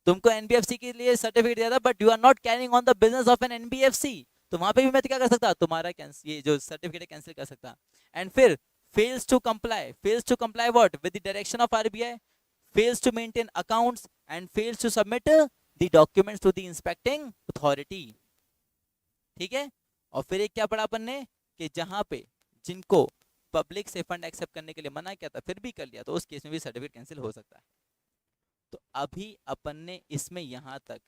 तुमको एनबीएफसी के लिए सर्टिफिकेट दिया था but you are not carrying on the business of an NBFC, तो वहां पे भी मैं क्या कर सकता, तुम्हारा ये जो सर्टिफिकेट है कैंसिल कर सकता। एंड फिर fails to comply what with the direction of RBI, fails to maintain accounts and fails to submit the documents to the inspecting authority। ठीक है। और फिर एक क्या पढ़ा अपन ने कि जहां पे जिनको पब्लिक से फंड एक्सेप्ट करने के लिए मना किया था फिर भी कर लिया तो उस केस में भी सर्टिफिकेट कैंसिल हो सकता है। तो अभी अपन ने इसमें यहां तक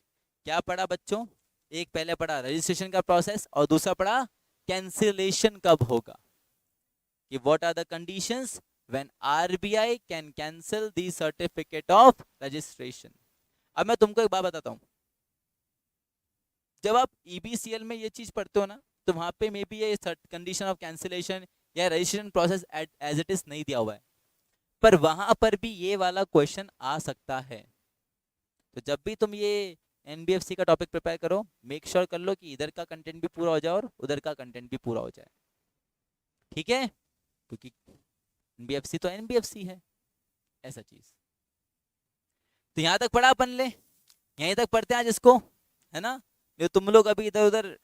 क्या पढ़ा बच्चों, एक पहले पढ़ा रजिस्ट्रेशन का प्रोसेस और दूसरा पढ़ा कैंसिलेशन कब होगा, कि what are the conditions when RBI can cancel the certificate of registration. अब मैं तुमको एक बात बताता हूँ, जब आप ईबीसीएल में ये चीज पढ़ते हो ना तो वहां पे मे बी ये कंडीशन ऑफ कैंसिलेशन या registration process as it is नहीं दिया हुआ है, पर वहां पर भी ये वाला क्वेश्चन आ सकता है। तो जब भी तुम ये एनबीएफसी का टॉपिक प्रिपेयर करो मेक श्योर कर लो कि इधर का कंटेंट भी पूरा हो जाए और उधर का कंटेंट भी पूरा हो जाए, ठीक है, क्योंकि एनबीएफसी तो एनबीएफसी है, ऐसा चीज। तो यहां तक पढ़ा अपन ले, यहीं तक पढ़ते हैं आज इसको, है ना, ये तुम लोग अभी इधर उधर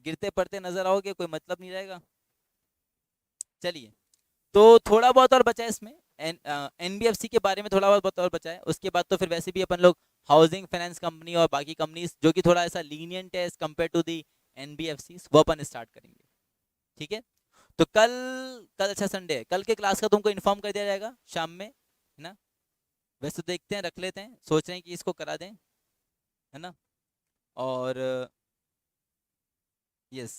गिरते पड़ते नजर आओगे कोई मतलब नहीं रहेगा। चलिए, तो थोड़ा बहुत और बचा है इसमें, एनबीएफसी के बारे में थोड़ा बहुत और बचा है, उसके बाद तो फिर वैसे भी अपन लोग हाउसिंग फाइनेंस कंपनी और बाकी कंपनीज जो कि थोड़ा ऐसा लीनियंट है as compare to the NBFC वो अपन स्टार्ट करेंगे, ठीक है। तो कल, कल अच्छा संडे है, कल के क्लास का तुमको इन्फॉर्म कर दिया जाएगा शाम में, है ना। वैसे तो देखते हैं, रख लेते हैं, सोच रहे हैं कि इसको करा दें, है ना। और यस,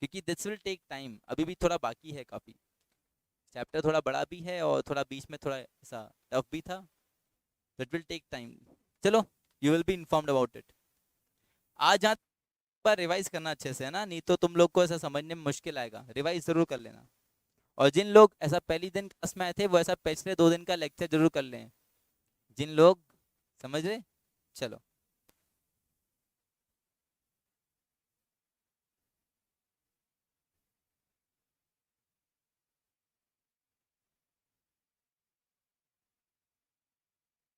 क्योंकि दिस विल टेक टाइम, अभी भी थोड़ा बाकी है, काफ़ी चैप्टर थोड़ा बड़ा भी है और थोड़ा बीच में थोड़ा ऐसा टफ भी था, तो इट विल टेक टाइम। चलो, you will be informed about it. आज यहाँ पर रिवाइज करना अच्छे से, है ना, नहीं तो तुम लोग को ऐसा समझने में मुश्किल आएगा, रिवाइज जरूर कर लेना। और जिन लोग ऐसा पहली दिन क्लास में आए थे वो ऐसा पिछले 2 दिन का लेक्चर जरूर कर लें, जिन लोग समझ रहे। चलो।